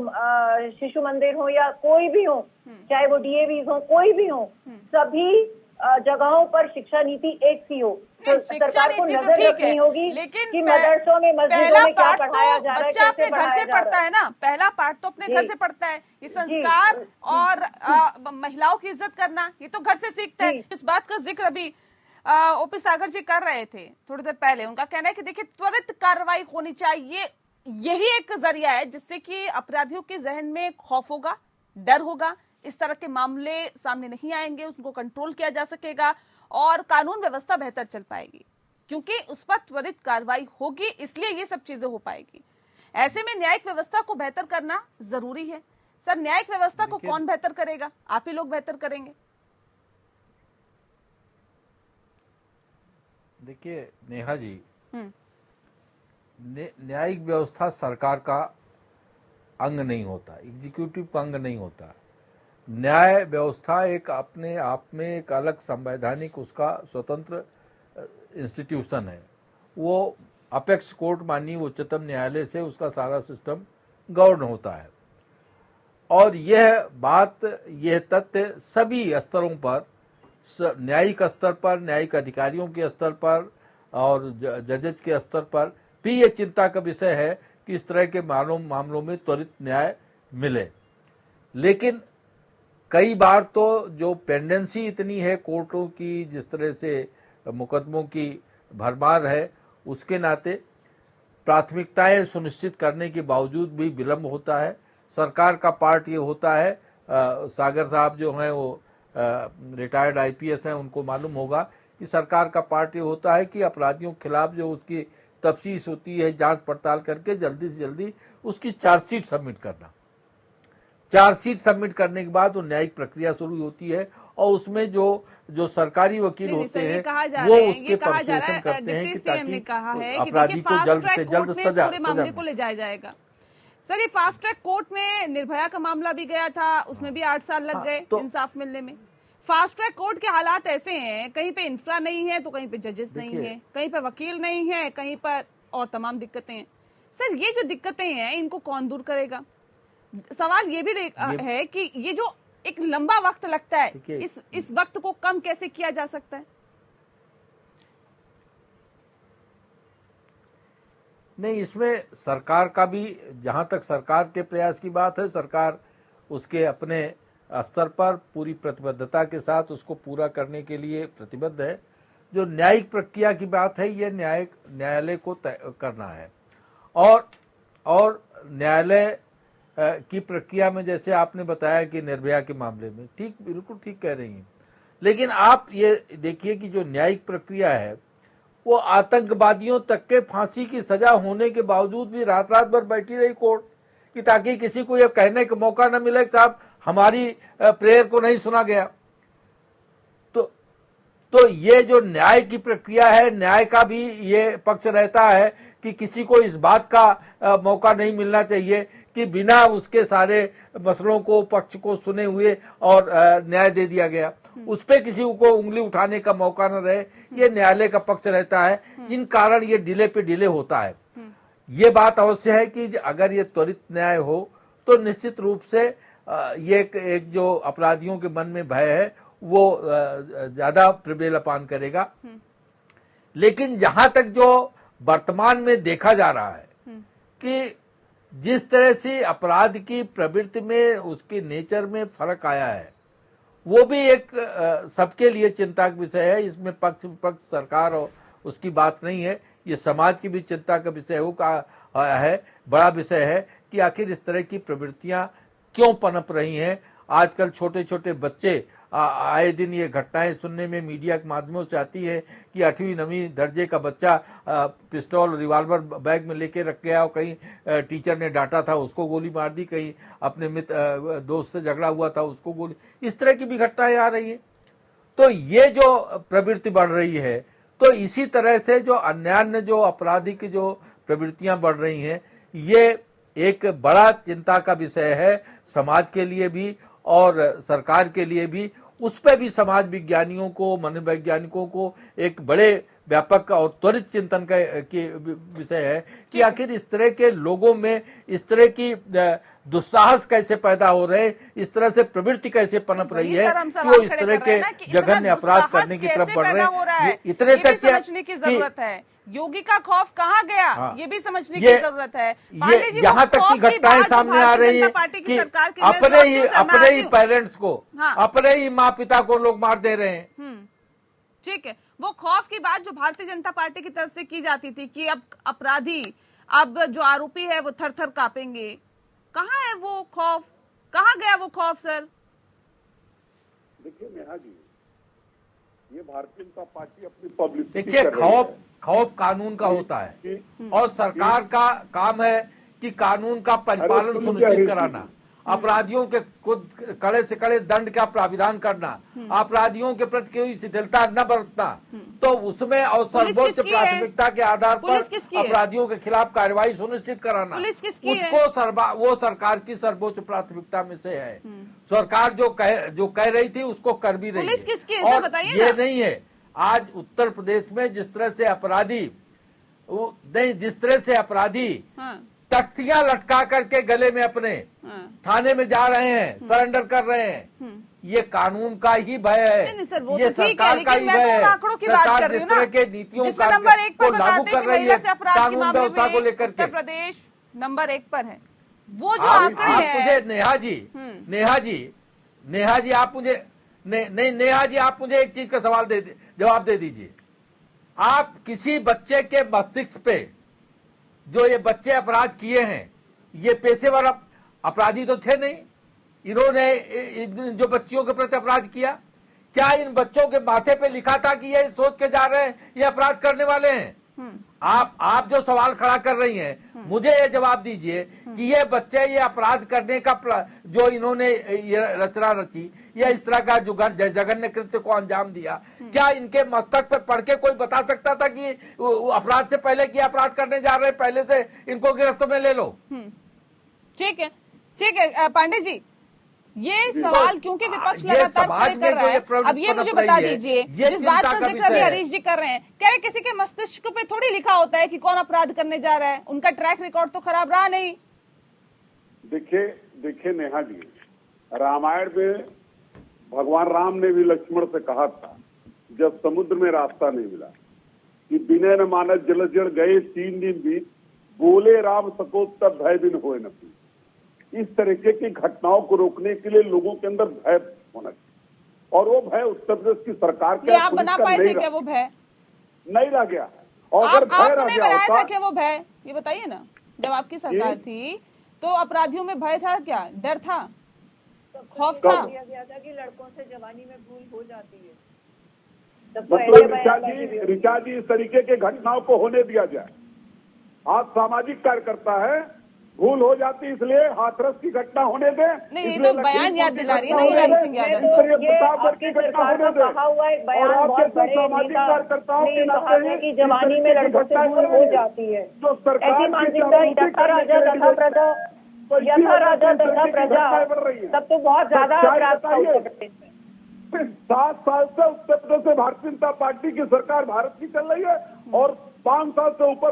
शिशु मंदिर हो या कोई भी हो, चाहे वो डीएवीज हो, कोई भी हो, सभी जगहों पर शिक्षा नीति एक सी हो। तो सरकार को नजर रखनी होगी कि मदरसों में, मस्जिदों में क्या पढ़ाया जा रहा है, बच्चा अपने घर से पढ़ता है ना, पहला पाठ तो अपने घर से पढ़ता है। ये संस्कार और महिलाओं की इज्जत करना, ये तो घर से सीखता है। इस बात का जिक्र अभी ओपी सागर जी कर रहे थे थोड़ी देर पहले, उनका कहना है कि देखिए त्वरित कार्रवाई होनी चाहिए, यही एक जरिया है जिससे कि अपराधियों के जहन में खौफ होगा, डर होगा, इस तरह के मामले सामने नहीं आएंगे, उनको कंट्रोल किया जा सकेगा और कानून व्यवस्था बेहतर चल पाएगी, क्योंकि उस पर त्वरित कार्रवाई होगी, इसलिए ये सब चीजें हो पाएगी। ऐसे में न्यायिक व्यवस्था को बेहतर करना जरूरी है। सर, न्यायिक व्यवस्था को कौन बेहतर करेगा? आप ही लोग बेहतर करेंगे। देखिए नेहा जी, न्यायिक व्यवस्था सरकार का अंग नहीं होता, एग्जीक्यूटिव का अंग नहीं होता। न्याय व्यवस्था एक अपने आप में एक अलग संवैधानिक उसका स्वतंत्र इंस्टीट्यूशन है। वो अपेक्स कोर्ट माननीय उच्चतम न्यायालय से उसका सारा सिस्टम गवर्न होता है। और यह बात, यह तथ्य सभी स्तरों पर, न्यायिक स्तर पर, न्यायिक अधिकारियों के स्तर पर और जजेज के स्तर पर भी ये चिंता का विषय है कि इस तरह के मामलों में त्वरित न्याय मिले। लेकिन कई बार तो जो पेंडेंसी इतनी है कोर्टों की, जिस तरह से मुकदमों की भरमार है, उसके नाते प्राथमिकताएं सुनिश्चित करने के बावजूद भी विलंब होता है। सरकार का पार्ट ये होता है, सागर साहब जो हैं वो रिटायर्ड आईपीएस हैं, उनको मालूम होगा कि सरकार का पार्ट ये होता है कि अपराधियों के खिलाफ जो उसकी तफ्तीश होती है, जांच पड़ताल करके जल्दी से जल्दी उसकी चार्जशीट सबमिट करना। चार्जशीट सबमिट करने के बाद वो न्यायिक प्रक्रिया शुरू होती है और उसमें जो सरकारी वकील होते हैं वो उसके परसुएशन करते हैं कि ताकि अपराधी को जल्द से जल्द सजा मामले को ले जाया जाएगा। सर, ये फास्ट ट्रैक कोर्ट में निर्भया का मामला भी गया था, उसमें भी 8 साल लग गए इंसाफ मिलने में। फास्ट ट्रैक कोर्ट के हालात ऐसे हैं, कहीं पे इंफ्रा नहीं है तो कहीं पे जजेस नहीं है, कहीं पे वकील नहीं है, कहीं पर और तमाम दिक्कतें हैं। सर, ये जो दिक्कतें हैं इनको कौन दूर करेगा? सवाल ये भी है कि ये जो एक लंबा वक्त लगता है, इस वक्त को कम कैसे किया जा सकता है? नहीं, इसमें सरकार का भी, जहां तक सरकार के प्रयास की बात है, सरकार उसके अपने स्तर पर पूरी प्रतिबद्धता के साथ उसको पूरा करने के लिए प्रतिबद्ध है। जो न्यायिक प्रक्रिया की बात है, ये न्यायालय को तय करना है। और न्यायालय की प्रक्रिया में जैसे आपने बताया कि निर्भया के मामले में, ठीक, बिल्कुल ठीक कह रही हैं। लेकिन आप ये देखिए कि जो न्यायिक प्रक्रिया है वो आतंकवादियों तक के फांसी की सजा होने के बावजूद भी रात रात भर बैठी रही कोर्ट, कि ताकि किसी को ये कहने का मौका न मिले कि साहब हमारी प्रेयर को नहीं सुना गया। तो ये जो न्याय की प्रक्रिया है, न्याय का भी ये पक्ष रहता है कि किसी को इस बात का मौका नहीं मिलना चाहिए कि बिना उसके सारे मसलों को, पक्ष को सुने हुए और न्याय दे दिया गया, उस पे किसी को उंगली उठाने का मौका न रहे, ये न्यायालय का पक्ष रहता है। इन कारण ये डिले पे डिले होता है। ये बात अवश्य है कि अगर ये त्वरित न्याय हो तो निश्चित रूप से ये एक जो अपराधियों के मन में भय है वो ज्यादा प्रबल अपान करेगा। लेकिन जहां तक जो वर्तमान में देखा जा रहा है कि जिस तरह से अपराध की प्रवृत्ति में, उसके नेचर में फर्क आया है, वो भी एक सबके लिए चिंता का विषय है। इसमें पक्ष विपक्ष, सरकार और उसकी बात नहीं है, ये समाज की भी चिंता का विषय है, बड़ा विषय है कि आखिर इस तरह की प्रवृत्तियां क्यों पनप रही हैं। आजकल छोटे छोटे बच्चे, आए दिन ये घटनाएं सुनने में मीडिया के माध्यमों से आती है कि 8वीं 9वीं दर्जे का बच्चा पिस्तौल, रिवॉल्वर बैग में लेके रख गया और कहीं टीचर ने डांटा था उसको गोली मार दी, कहीं अपने मित्र दोस्त से झगड़ा हुआ था उसको गोली, इस तरह की भी घटनाएं आ रही हैं। तो ये जो प्रवृत्ति बढ़ रही है, तो इसी तरह से जो अन्यान्य जो आपराधिक जो प्रवृत्तियां बढ़ रही हैं, ये एक बड़ा चिंता का विषय है समाज के लिए भी और सरकार के लिए भी। उस पर भी समाज विज्ञानियों को, मनोवैज्ञानिकों को एक बड़े व्यापक और त्वरित चिंतन का विषय है कि आखिर इस तरह के लोगों में इस तरह की दुस्साहस कैसे पैदा हो रहे, इस तरह से प्रवृत्ति कैसे पनप रही है कि वो इस तरह के जघन्य अपराध करने की तरफ बढ़ रहे हैं। इतने तक समझने की जरूरत है, योगी का खौफ कहाँ गया, ये भी समझने की जरूरत है। यहाँ तक की घटनाएं सामने आ रही है कि अपने ही पेरेंट्स को, अपने ही माँ पिता को लोग मार दे रहे हैं। ठीक है, वो खौफ की बात जो भारतीय जनता पार्टी की तरफ से की जाती थी कि अब अपराधी, अब जो आरोपी है वो थर थर कांपेंगे, कहाँ है वो खौफ, कहाँ गया वो खौफ सर? देखिए नेहा जी, ये भारतीय जनता पार्टी अपनी पब्लिसिटी, देखिए खौफ कानून का होता है और सरकार का काम है कि कानून का परिपालन सुनिश्चित कराना, अपराधियों के खुद कड़े से कड़े दंड का प्राविधान करना, अपराधियों के प्रति कोई शिथिलता न बरतना, तो उसमें और सर्वोच्च प्राथमिकता के आधार पर अपराधियों के खिलाफ कार्रवाई सुनिश्चित कराना, उसको वो सरकार की सर्वोच्च प्राथमिकता में से है। सरकार जो कह रही थी उसको कर भी रही है। और ये नहीं है, आज उत्तर प्रदेश में जिस तरह से अपराधी तख्तियां लटका करके गले में अपने थाने में जा रहे हैं, सरेंडर कर रहे हैं, ये कानून का ही भय है, ये सरकार का ही भय है। सरकार जिस तरह के नीतियों को लागू कर रही है कानून व्यवस्था को लेकर के, उत्तर प्रदेश नंबर 1 पर है। वो जो आंकड़े हैं, मुझे नेहा जी आप मुझे एक चीज का जवाब दे दीजिए। आप किसी बच्चे के मस्तिष्क पे जो ये बच्चे अपराध किए हैं, ये पेशेवर अपराधी तो थे नहीं, इन्होंने जो बच्चियों के प्रति अपराध किया, क्या इन बच्चों के माथे पे लिखा था कि ये सोच के जा रहे हैं ये अपराध करने वाले हैं? आप जो सवाल खड़ा कर रही हैं, मुझे ये जवाब दीजिए कि ये बच्चे ये अपराध करने का जो इन्होंने ये रचना रची या इस तरह का जो जघन्य कृत्य को अंजाम दिया, क्या इनके मस्तक पे पढ़ के कोई बता सकता था कि अपराध से पहले क्या अपराध करने जा रहे हैं, पहले से इनको गिरफ्त में ले लो? ठीक है पांडे जी, ये सवाल क्योंकि विपक्ष लगातार कर रहा है, अब ये मुझे बता दीजिए, जिस बात का जिक्र अभी हरीश जी कर रहे हैं, क्या किसी के मस्तिष्क पे थोड़ी लिखा होता है कि कौन अपराध करने जा रहा है? उनका ट्रैक रिकॉर्ड तो खराब रहा नहीं। देखिए नेहा जी, रामायण में भगवान राम ने भी लक्ष्मण से कहा था, जब समुद्र में रास्ता नहीं मिला, कि बिने न मानस जल जड़ गए 3 दिन बीत, बोले राम सकोत तब भय बिन होए न पीत। इस तरीके की घटनाओं को रोकने के लिए लोगों के अंदर भय होना चाहिए, और वो भय उत्तर प्रदेश की सरकार के आप बना पाए थे क्या? वो भय नहीं रह गया। और अगर भय रह गया होता, क्या वो भय, ये बताइए ना, जब आपकी सरकार थी तो अपराधियों में भय था क्या, डर था, खौफ था? दिया गया था कि लड़कों से जवानी में भूल हो जाती है, मतलब ऋचा जी इस तरीके के घटनाओं को होने दिया जाए। आज सामाजिक कार्यकर्ता है, भूल हो जाती इसलिए हाथरस की घटना होने दे। नहीं, ये तो बयान याद दिला रही है ना मुलायम सिंह यादव तो। आपकी सरकार का कहा हुआ एक बयान बहुत बड़े कार्यकर्ताओं ने कहा है कि जवानी में लड़कों से भूल हो जाती है। ऐसी मानसिकता यथा राजा तथा प्रजा, तब तो बहुत ज्यादा अपराध हो सकते हैं। 7 साल से उत्तर प्रदेश से भारतीय जनता पार्टी की सरकार भारत की चल रही है, और 5 साल से ऊपर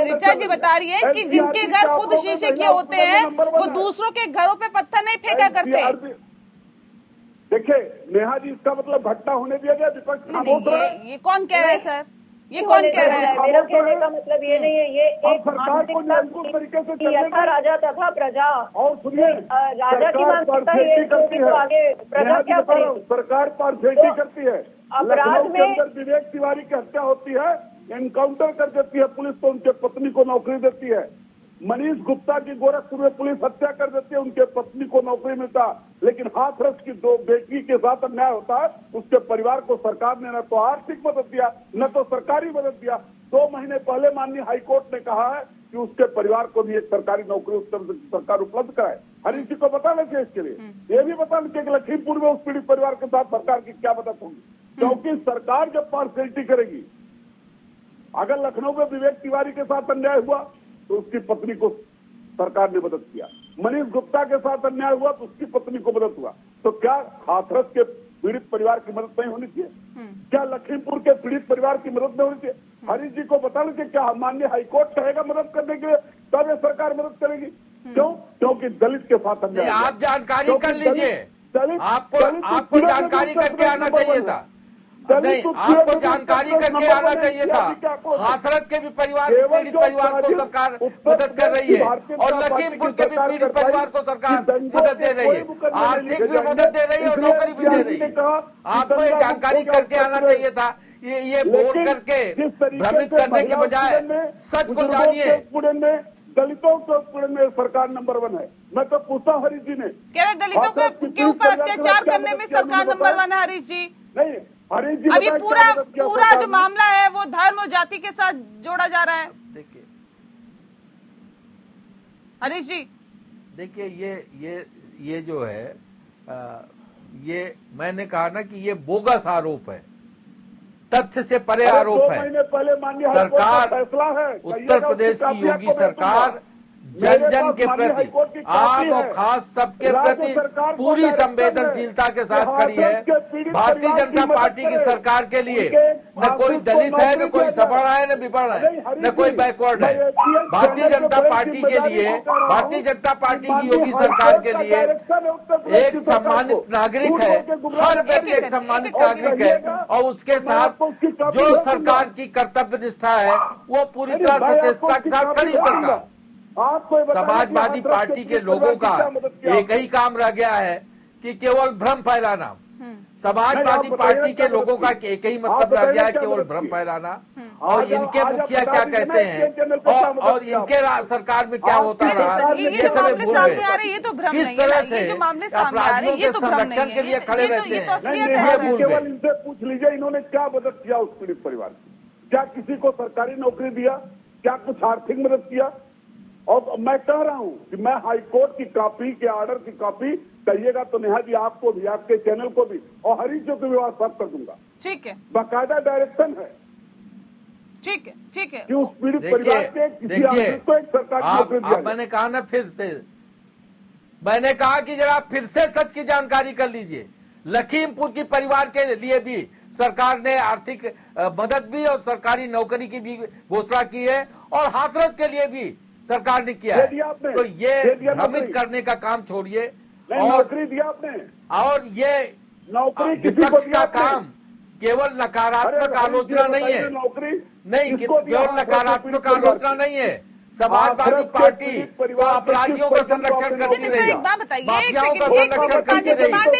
ऋचा जी बता रही है कि जिनके घर खुद शीशे के होते हैं वो दूसरों के घरों पे पत्थर नहीं फेंका करते। देखिए नेहा जी, इसका मतलब घटना होने दिया गया, विपक्ष ये कौन कह रहा है सर, ये कौन कह रहा है? मेरा कहने का मतलब ये नहीं है, ये एक मानसिकता की यथा राजा तथा प्रजा, और राजा की मानसिकता ये तो आगे प्रजा क्या करे? सरकार पार्शियलिटी करती है। अपराध में विवेक तिवारी की हत्या होती है, एनकाउंटर कर देती है पुलिस, तो उनके पत्नी को नौकरी देती है। मनीष गुप्ता की गोरखपुर में पुलिस हत्या कर देती है, उनके पत्नी को नौकरी मिलता। लेकिन हाथरस की 2 बेटी के साथ अन्याय होता है, उसके परिवार को सरकार ने न तो आर्थिक मदद दिया न तो सरकारी मदद दिया। 2 महीने पहले माननीय हाईकोर्ट ने कहा है कि उसके परिवार को भी एक सरकारी नौकरी उत्तर सरकार उपलब्ध कराए। हरीश जी को बताना चाहिए इसके लिए, ये भी बताना चाहिए कि लखीमपुर में उस पीड़ित परिवार के साथ सरकार की क्या मदद होगी, क्योंकि सरकार जब पार्शियलिटी करेगी, अगर लखनऊ में विवेक तिवारी के साथ अन्याय हुआ तो उसकी पत्नी को सरकार ने मदद किया, मनीष गुप्ता के साथ अन्याय हुआ तो उसकी पत्नी को मदद हुआ, तो क्या हाथरस के पीड़ित परिवार की मदद नहीं होनी चाहिए? क्या लखीमपुर के पीड़ित परिवार की मदद नहीं होनी चाहिए? हरीश जी को बताना चाहिए, क्या माननीय हाईकोर्ट कहेगा मदद करने के लिए तब ये सरकार मदद करेगी? क्यों? क्योंकि दलित के साथ अन्याय। आप जानकारी कर लीजिए, आपको जानकारी करके आना चाहिए था। नहीं, आपको जानकारी करके आना चाहिए था। हाथरस के भी पीड़ित परिवार को सरकार मदद कर रही है और लखीमपुर के भी पीड़ित परिवार को सरकार मदद दे रही है, आर्थिक भी मदद दे रही है और नौकरी भी दे रही है। आपको ये जानकारी करके आना चाहिए था। ये बोल करके भ्रमित करने के बजाय सच को जानिए। दलितों के उत्पीड़न में सरकार नंबर 1 है। मैं तो पूछता हूँ हरीश जी ने, कह रहे दलितों के ऊपर अत्याचार करने में सरकार नंबर 1 है। हरीश जी नहीं, हरीश जी अभी पूरा जो मामला है वो धर्म और जाति के साथ जोड़ा जा रहा है। देखिए हरीश जी, देखिए ये जो है ये मैंने कहा ना कि ये बोगस आरोप है, तथ्य से परे आरोप है। सरकार, उत्तर प्रदेश की योगी सरकार जन जन के प्रति, आम और खास सबके प्रति पूरी संवेदनशीलता के साथ खड़ी है। भारतीय जनता पार्टी की सरकार के लिए न कोई दलित है, न कोई सवर्ण है, न विवर्ण है, न कोई बैकवर्ड है। भारतीय जनता पार्टी के लिए, भारतीय जनता पार्टी की योगी सरकार के लिए एक सम्मानित नागरिक है, हर व्यक्ति एक सम्मानित नागरिक है और उसके साथ जो सरकार की कर्तव्य निष्ठा है वो पूरी तरह सचेतता के साथ खड़ी सरकार। समाजवादी पार्टी के लोगों का एक ही काम रह गया है कि केवल भ्रम फैलाना। समाजवादी पार्टी के लोगों का एक ही मतलब रह गया है, केवल भ्रम फैलाना। और इनके मुखिया क्या कहते हैं और इनके सरकार में क्या होता रहा, ये सब भूल गए। किस तरह से अपराधियों के संरक्षण के लिए खड़े रहते हैं, ये भूल गए। इनसे पूछ लीजिए इन्होंने क्या मदद किया उस पीड़ित परिवार की। क्या किसी को सरकारी नौकरी दिया? क्या कुछ आर्थिक मदद किया? और मैं कह रहा हूं कि मैं हाईकोर्ट की कॉपी के ऑर्डर की कॉपी कहिएगा तो नेहा जी आपको भी, आपके चैनल को भी और हरीश जी को भी व्हाट्सएप कर दूंगा। ठीक है, बाकायदा डायरेक्शन है। ठीक है, ठीक है। कि उस पीड़ित परिवार के किसी आदमी को एक सरकारी नौकरी दिया। मैंने कहा ना, फिर से मैंने कहा कि जरा फिर से सच की जानकारी कर लीजिए। लखीमपुर की परिवार के लिए भी सरकार ने आर्थिक मदद भी और सरकारी नौकरी की भी घोषणा की है और हाथरस के लिए भी सरकार ने किया है। तो ये भ्रमित करने का काम छोड़िए और नौकरी दिया आपने। और ये विपक्ष का काम केवल नकारात्मक आलोचना नहीं है, नहीं केवल नकारात्मक आलोचना नहीं है। समाजवादी पार्टी तो अपराधियों का संरक्षण करती रहेगी, माफियाओं का संरक्षण करती रहेगी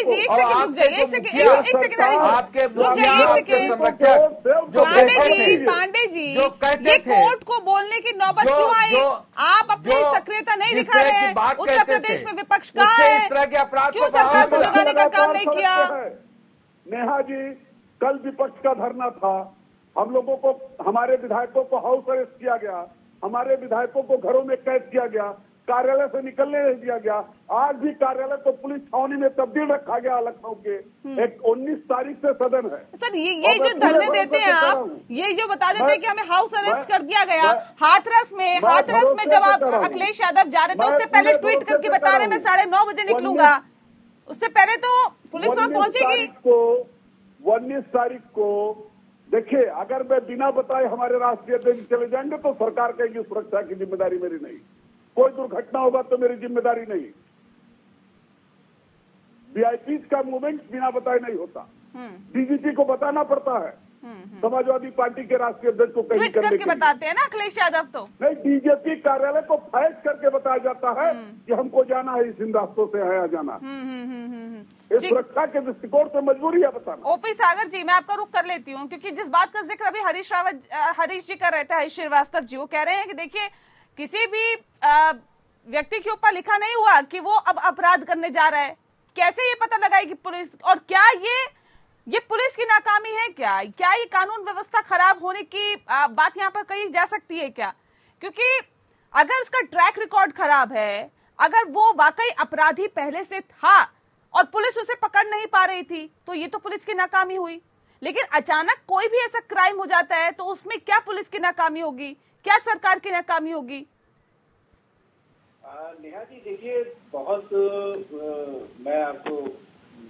और आपके पांडे जी जो कहते थे कोर्ट को बोलने की नौबत क्यों आई? आप अपनी सक्रियता नहीं दिखा रहे हैं। उत्तर प्रदेश में विपक्ष कहाँ है? इस तरह के अपराध क्यों सरकार को जगाने का काम नहीं किया? नेहा जी, कल विपक्ष का धरना था, हम लोगों को, हमारे विधायकों को हाउस अरेस्ट किया गया, हमारे विधायकों को घरों में कैद किया गया, कार्यालय से निकलने नहीं दिया गया। आज भी कार्यालय को पुलिस छावनी में तब्दील रखा गया लखनऊ के। एक 19 तारीख से सदन है। सर ये जो धरने देते हैं आप, ये जो बता देते हैं कि हमें हाउस अरेस्ट कर दिया गया हाथरस में जब आप अखिलेश यादव जा रहे थे उससे पहले ट्वीट करके बता रहे मैं 9:30 बजे निकलूंगा, उससे पहले तो पुलिस वहां पहुंचेगी। 19 तारीख को देखिए, अगर मैं बिना बताए हमारे राष्ट्रीय अध्यक्ष चले जाएंगे तो सरकार कहेगी सुरक्षा की जिम्मेदारी मेरी नहीं, कोई दुर्घटना होगा तो मेरी जिम्मेदारी नहीं। वीआईपी का मूवमेंट बिना बताए नहीं होता, डीजीपी को बताना पड़ता है। समाजवादी पार्टी के राष्ट्रीय अध्यक्ष को कहीं करके बताते हैं ना अखिलेश यादव, तो नहीं, डीजीपी कार्यालय को फैक्स करके बताया जाता है कि हमको जाना है, इस इन रास्तों से है जाना। सुरक्षा के दृष्टिकोण से मजबूरी है बताना। ओपी सागर जी, मैं आपका रुख कर लेती हूँ क्योंकि जिस बात का जिक्र अभी हरीश जी कर रहे थे, हरीश श्रीवास्तव जी, वो कह रहे हैं कि देखिए किसी भी व्यक्ति के ऊपर लिखा नहीं हुआ कि वो अब अपराध करने जा रहा है। कैसे ये पता लगाएगी पुलिस? और क्या ये पुलिस की नाकामी है? क्या ये कानून व्यवस्था खराब होने की बात यहाँ पर कही जा सकती है क्या? क्योंकि अगर उसका ट्रैक रिकॉर्ड खराब है, अगर वो वाकई अपराधी पहले से था और पुलिस उसे पकड़ नहीं पा रही थी, तो ये तो पुलिस की नाकामी हुई। लेकिन अचानक कोई भी ऐसा क्राइम हो जाता है तो उसमें क्या पुलिस की नाकामी होगी, क्या सरकार की नाकामी होगी? नेहा जी देखिए, बहुत मैं आपको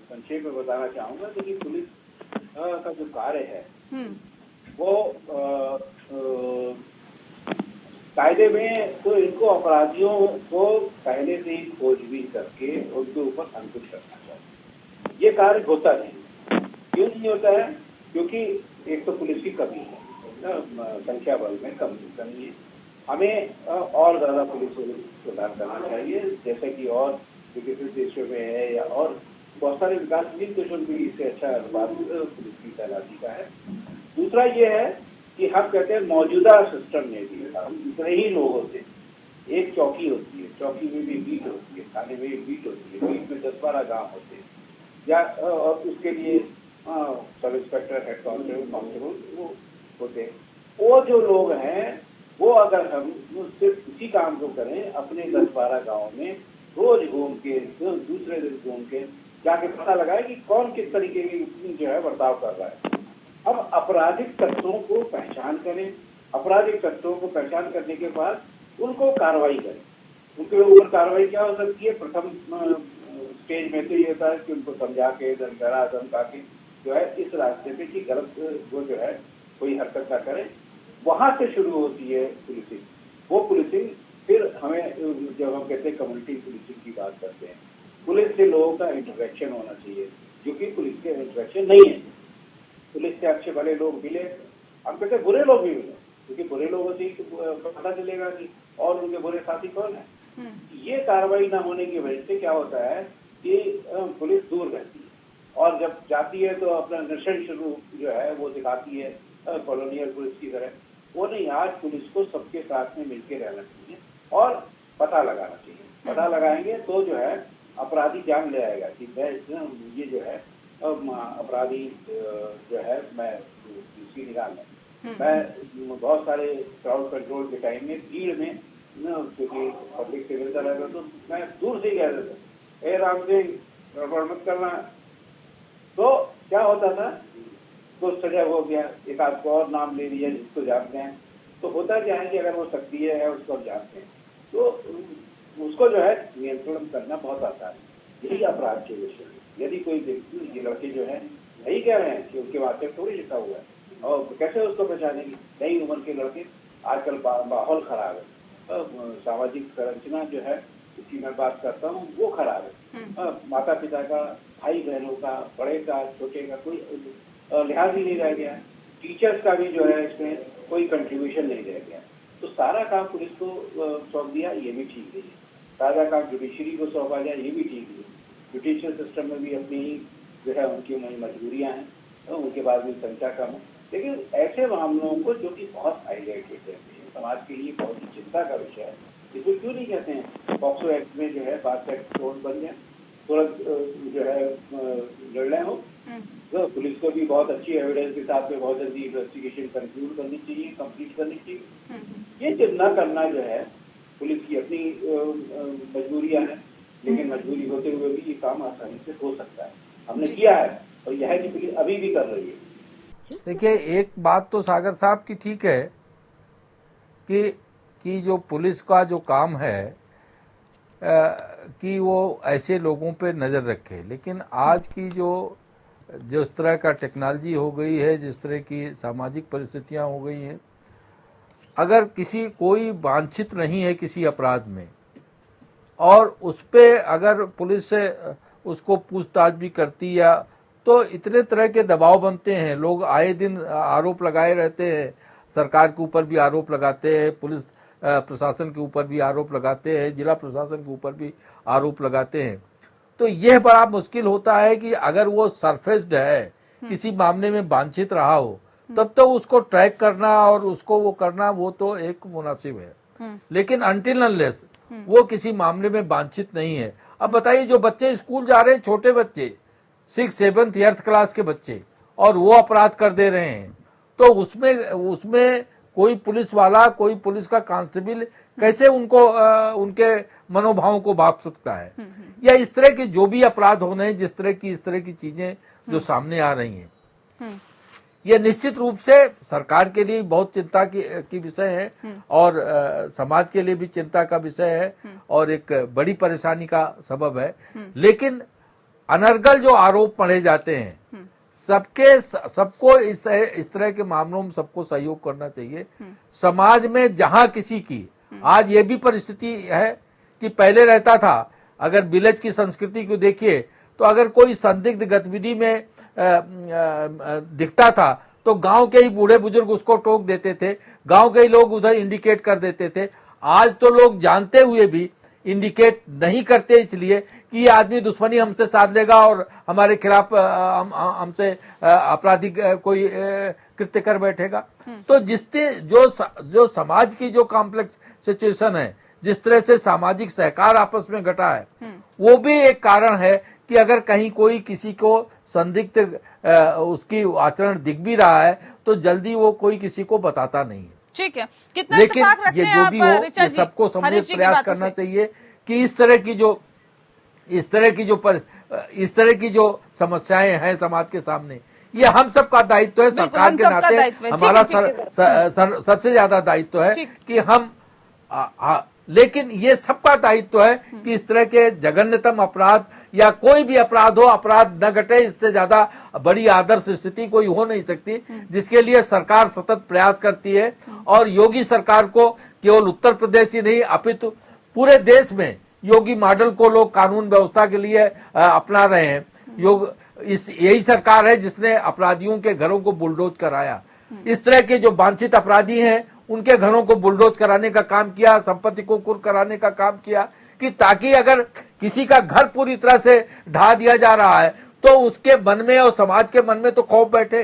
संक्षेप में बताना चाहूंगा। देखिए, पुलिस का जो कार्य है वो कायदे में तो इनको अपराधियों को पहले से ही खोजबीन करके उनके ऊपर अंकुश करना चाहिए। ये कार्य होता नहीं। क्यों नहीं होता है? क्योंकि एक तो पुलिस की कमी है, संख्या बल में कमी है। हमें और ज्यादा पुलिस प्रदान करना चाहिए, जैसे कि और विकसित देशों में है, या और बहुत सारे विकासशील देशों में भी इससे अच्छा अनुपात पुलिस की तैनाती का है। दूसरा ये है कि हम कहते हैं मौजूदा सिस्टम में भी हम इतने ही लोग होते हैं, एक चौकी होती है, चौकी में भी बीट होती है, थाने में भी बीट होती है, बीट में 10-12 गाँव होते हैं, या और उसके लिए सब इंस्पेक्टर, हेड कांस्टेबल वो होते हैं। वो जो लोग हैं वो अगर हम सिर्फ इसी काम को करें, अपने 10-12 गाँव में रोज घूम के, दूसरे दिन घूम के जाके पता लगाए कि कौन किस तरीके की जो है बर्ताव कर रहा है। हम आपराधिक तत्वों को पहचान करें, आपराधिक तत्वों को पहचान करने के बाद उनको कार्रवाई करें। उनके ऊपर कार्रवाई क्या हो सकती है? प्रथम स्टेज में तो ये होता है कि उनको समझा के, डरा धमका के जो है इस रास्ते पे कि गलत वो जो है कोई हरकत ना करें। वहां से शुरू होती है पुलिसिंग। वो पुलिसिंग फिर हमें, जब हम कहते हैं कम्युनिटी पुलिसिंग की बात करते हैं, पुलिस से लोगों का इंटरेक्शन होना चाहिए, जो कि पुलिस के इंटरेक्शन नहीं है। पुलिस से अच्छे भले लोग मिले, हम कहते हैं बुरे लोग भी मिले, क्योंकि बुरे लोगों से ही पता चलेगा कि और उनके बुरे साथी कौन है। ये कार्रवाई ना होने की वजह से क्या होता है कि पुलिस दूर रहती है, और जब जाती है तो अपना नशे शुरू जो है वो दिखाती है कॉलोनियल पुलिस की तरह। वो नहीं, आज पुलिस को सबके साथ में मिलकर रहना चाहिए और पता लगाना चाहिए। पता लगाएंगे तो जो है अपराधी जान ले आएगा कि मैं ये जो है अपराधी जो है मैं इसकी निगाह में, मैं बहुत सारे क्राउड कंट्रोल के टाइम में भीड़ में क्योंकि पब्लिक से मिलता रहता तो मैं दूर से ही कह देता, ए राम सिंह गड़बड़ मत करना। तो क्या होता था, तो सजा हो गया, एक आध को और नाम ले लिया जिसको जानते हैं। तो होता क्या है कि अगर वो सक्रिय है उसको हम जानते हैं तो उसको जो है नियंत्रण करना बहुत आसान है। यही अपराध के विषय है। यदि कोई व्यक्ति, ये लड़के जो है नहीं कह रहे हैं कि उनके वाक्य थोड़ी लिखा हुआ है, और कैसे उसको पहचानेंगे? नई उम्र के लड़के, आजकल माहौल खराब है, सामाजिक संरचना जो है उसकी मैं बात करता हूँ वो खराब है। माता पिता का, भाई बहनों का, बड़े का, छोटे का कोई लिहाज ही नहीं रह गया। टीचर्स का भी जो है इसमें कोई कंट्रीब्यूशन नहीं रह गया। तो सारा काम पुलिस को सौंप दिया, ये भी ठीक नहीं है। सारा काम जुडिशरी को सौंपा जाए, ये भी ठीक नहीं है। जुडिशियल सिस्टम में भी अपनी जो है उनकी मजबूरियां हैं, उनके बाद भी संख्या कम है। लेकिन ऐसे मामलों को जो कि बहुत हाईलाइट होते हैं, समाज के लिए बहुत ही चिंता का विषय है, इसको क्यों नहीं कहते हैं पॉक्सो एक्ट में जो है फास्ट एक्ट कोर्ट बन जाए, तुरंत जो है निर्णय हो। तो पुलिस को भी बहुत अच्छी एविडेंस के साथ में बहुत जल्दी इन्वेस्टिगेशन कंक्लूड करनी चाहिए, कंप्लीट करनी चाहिए। ये न करना जो है पुलिस की अपनी मजबूरियां हैं, लेकिन मजबूरी होते हुए भी ये काम आसानी से हो सकता है। हमने किया है और यह है कि पुलिस अभी भी कर रही है। देखिए, एक बात तो सागर साहब की ठीक है कि जो पुलिस का जो काम है कि वो ऐसे लोगों पे नजर रखे, लेकिन आज की जिस तरह का टेक्नोलॉजी हो गई है, जिस तरह की सामाजिक परिस्थितियां हो गई हैं, अगर कोई वांछित नहीं है किसी अपराध में और उस पे अगर पुलिस से उसको पूछताछ भी करती या, तो इतने तरह के दबाव बनते हैं। लोग आए दिन आरोप लगाए रहते हैं, सरकार के ऊपर भी आरोप लगाते हैं, पुलिस प्रशासन के ऊपर भी आरोप लगाते हैं, जिला प्रशासन के ऊपर भी आरोप लगाते हैं। तो यह बड़ा मुश्किल होता है कि अगर वो सरफेस्ड है, किसी मामले में वांछित रहा हो, तब तो उसको ट्रैक करना और उसको वो करना वो तो एक मुनासिब है। लेकिन अनटिल अनलेस वो किसी मामले में वांछित नहीं है। अब बताइए, जो बच्चे स्कूल जा रहे हैं, छोटे बच्चे 6th 7th 8th क्लास के बच्चे, और वो अपराध कर दे रहे हैं, तो उसमें कोई पुलिस वाला, कोई पुलिस का कांस्टेबल कैसे उनके मनोभावों को भाप सकता है? या इस तरह के जो भी अपराध होने हैं, इस तरह की चीजें जो सामने आ रही हैं, यह निश्चित रूप से सरकार के लिए बहुत चिंता की विषय है और समाज के लिए भी चिंता का विषय है और एक बड़ी परेशानी का सबब है। लेकिन अनर्गल जो आरोप पढ़े जाते हैं, सबको इस तरह के मामलों में सबको सहयोग करना चाहिए। समाज में जहां किसी की, आज ये भी परिस्थिति है कि पहले रहता था, अगर विलेज की संस्कृति को देखिए तो अगर कोई संदिग्ध गतिविधि में दिखता था तो गांव के ही बूढ़े बुजुर्ग उसको टोक देते थे, गांव के ही लोग उधर इंडिकेट कर देते थे। आज तो लोग जानते हुए भी इंडिकेट नहीं करते, इसलिए कि ये आदमी दुश्मनी हमसे साध लेगा और हमारे खिलाफ हमसे आपराधिक कोई कृत्य कर बैठेगा। तो जिससे जो समाज की जो कॉम्प्लेक्स सिचुएशन है, जिस तरह से सामाजिक सहकार आपस में घटा है, वो भी एक कारण है कि अगर कहीं कोई किसी को संदिग्ध उसकी आचरण दिख भी रहा है तो जल्दी वो कोई किसी को बताता नहीं है। ठीक है, कितना लेकिन रखते ये हैं जो आप, भी हो, ये सबको समझने प्रयास करना चाहिए कि इस तरह की जो समस्याएं हैं समाज के सामने, ये हम सबका दायित्व है। सरकार के नाते हमारा सबसे ज्यादा दायित्व है कि हम लेकिन ये सबका दायित्व है कि इस तरह के जघन्यतम अपराध या कोई भी अपराध हो, अपराध न घटे, इससे ज्यादा बड़ी आदर्श स्थिति कोई हो नहीं सकती, जिसके लिए सरकार सतत प्रयास करती है। और योगी सरकार को केवल उत्तर प्रदेश ही नहीं अपितु पूरे देश में योगी मॉडल को लोग कानून व्यवस्था के लिए अपना रहे हैं। यही सरकार है जिसने अपराधियों के घरों को बुलडोज कराया। इस तरह के जो वांछित अपराधी हैं उनके घरों को बुलडोज कराने का काम किया, संपत्ति को कुर्क कराने का काम किया, कि ताकि अगर किसी का घर पूरी तरह से ढा दिया जा रहा है तो उसके मन में और समाज के मन में तो खौफ बैठे।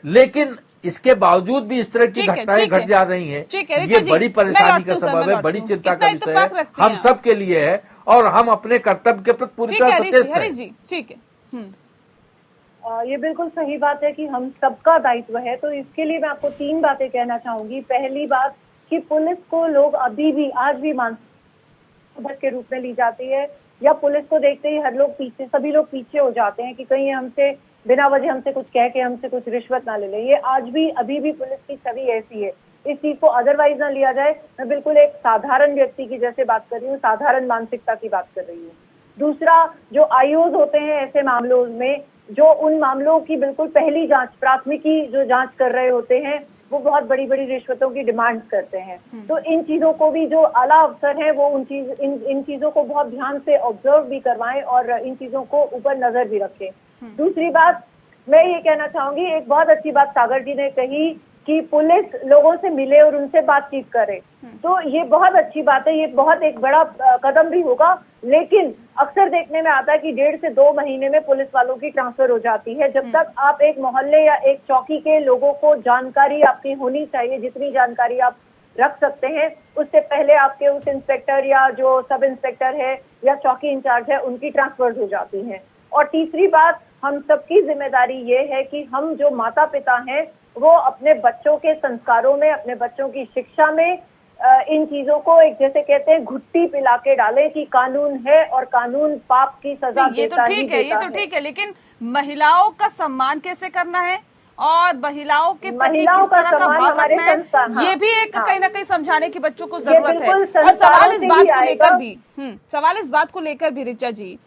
लेकिन इसके बावजूद भी इस तरह की घटनाएं घट जा रही हैं, ये बड़ी परेशानी का सबब है, बड़ी चिंता का विषय है, हम सब के लिए है और हम अपने कर्तव्य के प्रति पूरी तरह सचेत हैं। ठीक है, ये बिल्कुल सही बात है कि हम सबका दायित्व है। तो इसके लिए मैं आपको 3 बातें कहना चाहूंगी। पहली बात कि पुलिस को लोग अभी भी आज भी मानसिक के रूप में ली जाती है, या पुलिस को देखते ही सभी लोग पीछे हो जाते हैं कि कहीं हमसे बिना वजह हमसे कुछ कह के हमसे कुछ रिश्वत ना ले ले। ये आज भी अभी भी पुलिस की छवि ऐसी है, इस चीज को अदरवाइज ना लिया जाए। मैं बिल्कुल एक साधारण व्यक्ति की जैसे बात कर रही हूँ, साधारण मानसिकता की बात कर रही हूँ। दूसरा, जो आईओज होते हैं ऐसे मामलों में, जो उन मामलों की बिल्कुल पहली जांच, प्राथमिकी जो जांच कर रहे होते हैं, वो बहुत बड़ी बड़ी रिश्वतों की डिमांड करते हैं। तो इन चीजों को भी जो आला अफसर हैं वो इन चीजों को बहुत ध्यान से ऑब्जर्व भी करवाएं और इन चीजों को ऊपर नजर भी रखें। दूसरी बात मैं ये कहना चाहूंगी, एक बहुत अच्छी बात सागर जी ने कही कि पुलिस लोगों से मिले और उनसे बातचीत करे, तो ये बहुत अच्छी बात है, ये बहुत एक बड़ा कदम भी होगा। लेकिन अक्सर देखने में आता है कि 1.5 से 2 महीने में पुलिस वालों की ट्रांसफर हो जाती है। जब तक आप एक मोहल्ले या एक चौकी के लोगों को जानकारी आपकी होनी चाहिए, जितनी जानकारी आप रख सकते हैं, उससे पहले आपके उस इंस्पेक्टर या जो सब इंस्पेक्टर है या चौकी इंचार्ज है उनकी ट्रांसफर हो जाती है। और तीसरी बात, हम सबकी जिम्मेदारी ये है कि हम जो माता पिता हैं वो अपने बच्चों के संस्कारों में, अपने बच्चों की शिक्षा में इन चीजों को एक जैसे कहते हैं घुट्टी पिला के डालें कि कानून है और कानून पाप की सजा ये तो ठीक है, ये तो ठीक है, लेकिन महिलाओं का सम्मान कैसे करना है और महिलाओं के प्रति किस तरह का भाव रखना है, ये भी एक कहीं ना कहीं समझाने की बच्चों को जरूरत है। और सवाल इस बात को लेकर भी ऋचा जी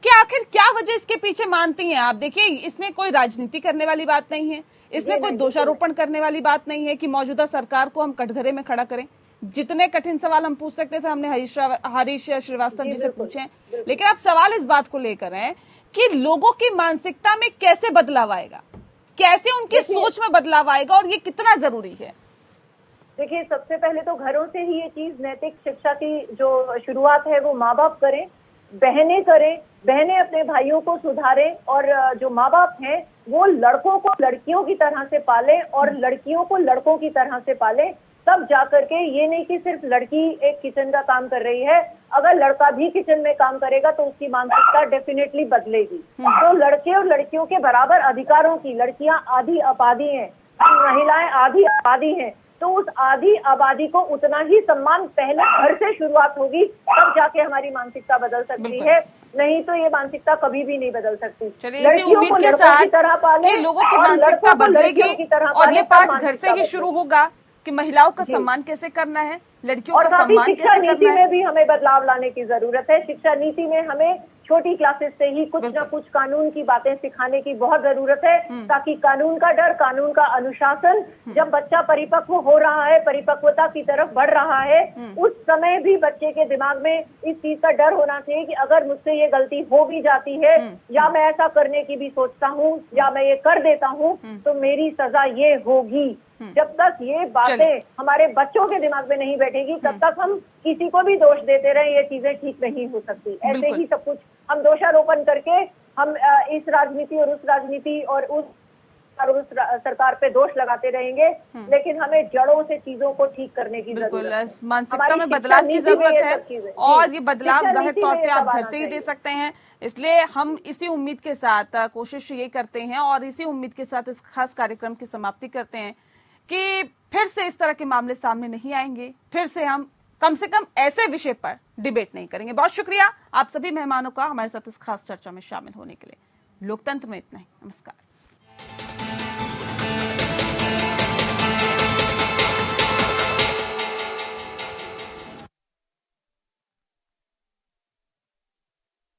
कि आखिर क्या वजह इसके पीछे मानती हैं आप? देखिए, इसमें कोई राजनीति करने वाली बात नहीं है, इसमें कोई दोषारोपण करने वाली बात नहीं है कि मौजूदा सरकार को हम कटघरे में खड़ा करें। जितने कठिन सवाल हम पूछ सकते थे हमने हरीश श्रीवास्तव जी से पूछे, लेकिन अब सवाल इस बात को लेकर है कि लोगों की मानसिकता में कैसे बदलाव आएगा, कैसे उनकी सोच में बदलाव आएगा और ये कितना जरूरी है? देखिए, सबसे पहले तो घरों से ही ये चीज, नैतिक शिक्षा की जो शुरुआत है वो माँ बाप करें, बहनें करें, बहनें अपने भाइयों को सुधारें और जो माँ बाप हैं वो लड़कों को लड़कियों की तरह से पालें और लड़कियों को लड़कों की तरह से पालें। तब जाकर के ये नहीं कि सिर्फ लड़की एक किचन का काम कर रही है, अगर लड़का भी किचन में काम करेगा तो उसकी मानसिकता डेफिनेटली बदलेगी। तो लड़के और लड़कियों के बराबर अधिकारों की, लड़कियां आधी आबादी हैं, महिलाएं आधी आबादी हैं, तो उस आधी आबादी को उतना ही सम्मान पहले घर से शुरुआत होगी, तब जाके हमारी मानसिकता बदल सकती है, नहीं तो ये मानसिकता कभी भी नहीं बदल सकती। लड़कियों को लड़कों की तरह पालें, लोगों की मानसिकता बदलेगी और ये पाठ घर से ही शुरू होगा कि महिलाओं का सम्मान कैसे करना है, लड़कियों का सम्मान कैसे करना है। शिक्षा नीति में भी हमें बदलाव लाने की जरूरत है। शिक्षा नीति में हमें छोटी क्लासेस से ही कुछ न कुछ कानून की बातें सिखाने की बहुत जरूरत है, ताकि कानून का डर, कानून का अनुशासन, जब बच्चा परिपक्व हो रहा है, परिपक्वता की तरफ बढ़ रहा है, उस समय भी बच्चे के दिमाग में इस चीज का डर होना चाहिए कि अगर मुझसे ये गलती हो भी जाती है, या मैं ऐसा करने की भी सोचता हूँ, या मैं ये कर देता हूँ, तो मेरी सजा ये होगी। जब तक ये बातें हमारे बच्चों के दिमाग में नहीं बैठेगी, तब तक हम किसी को भी दोष देते रहे, ये चीजें ठीक नहीं हो सकती। ऐसे ही सब कुछ हम दोषारोपण करके हम इस राजनीति और उस राजनीति और उस सरकार पे दोष लगाते रहेंगे, लेकिन हमें जड़ों से चीजों को ठीक करने की जरूरत है। मानसिकता में बदलाव की जरूरत है, और ये बदलाव जाहिर तौर पे आप घर से ही दे सकते हैं। इसलिए हम इसी उम्मीद के साथ कोशिश ये करते हैं और इसी उम्मीद के साथ इस खास कार्यक्रम की समाप्ति करते हैं कि फिर से इस तरह के मामले सामने नहीं आएंगे, फिर से हम कम से कम ऐसे विषय पर डिबेट नहीं करेंगे। बहुत शुक्रिया आप सभी मेहमानों का हमारे साथ इस खास चर्चा में शामिल होने के लिए। लोकतंत्र में इतना ही। नमस्कार।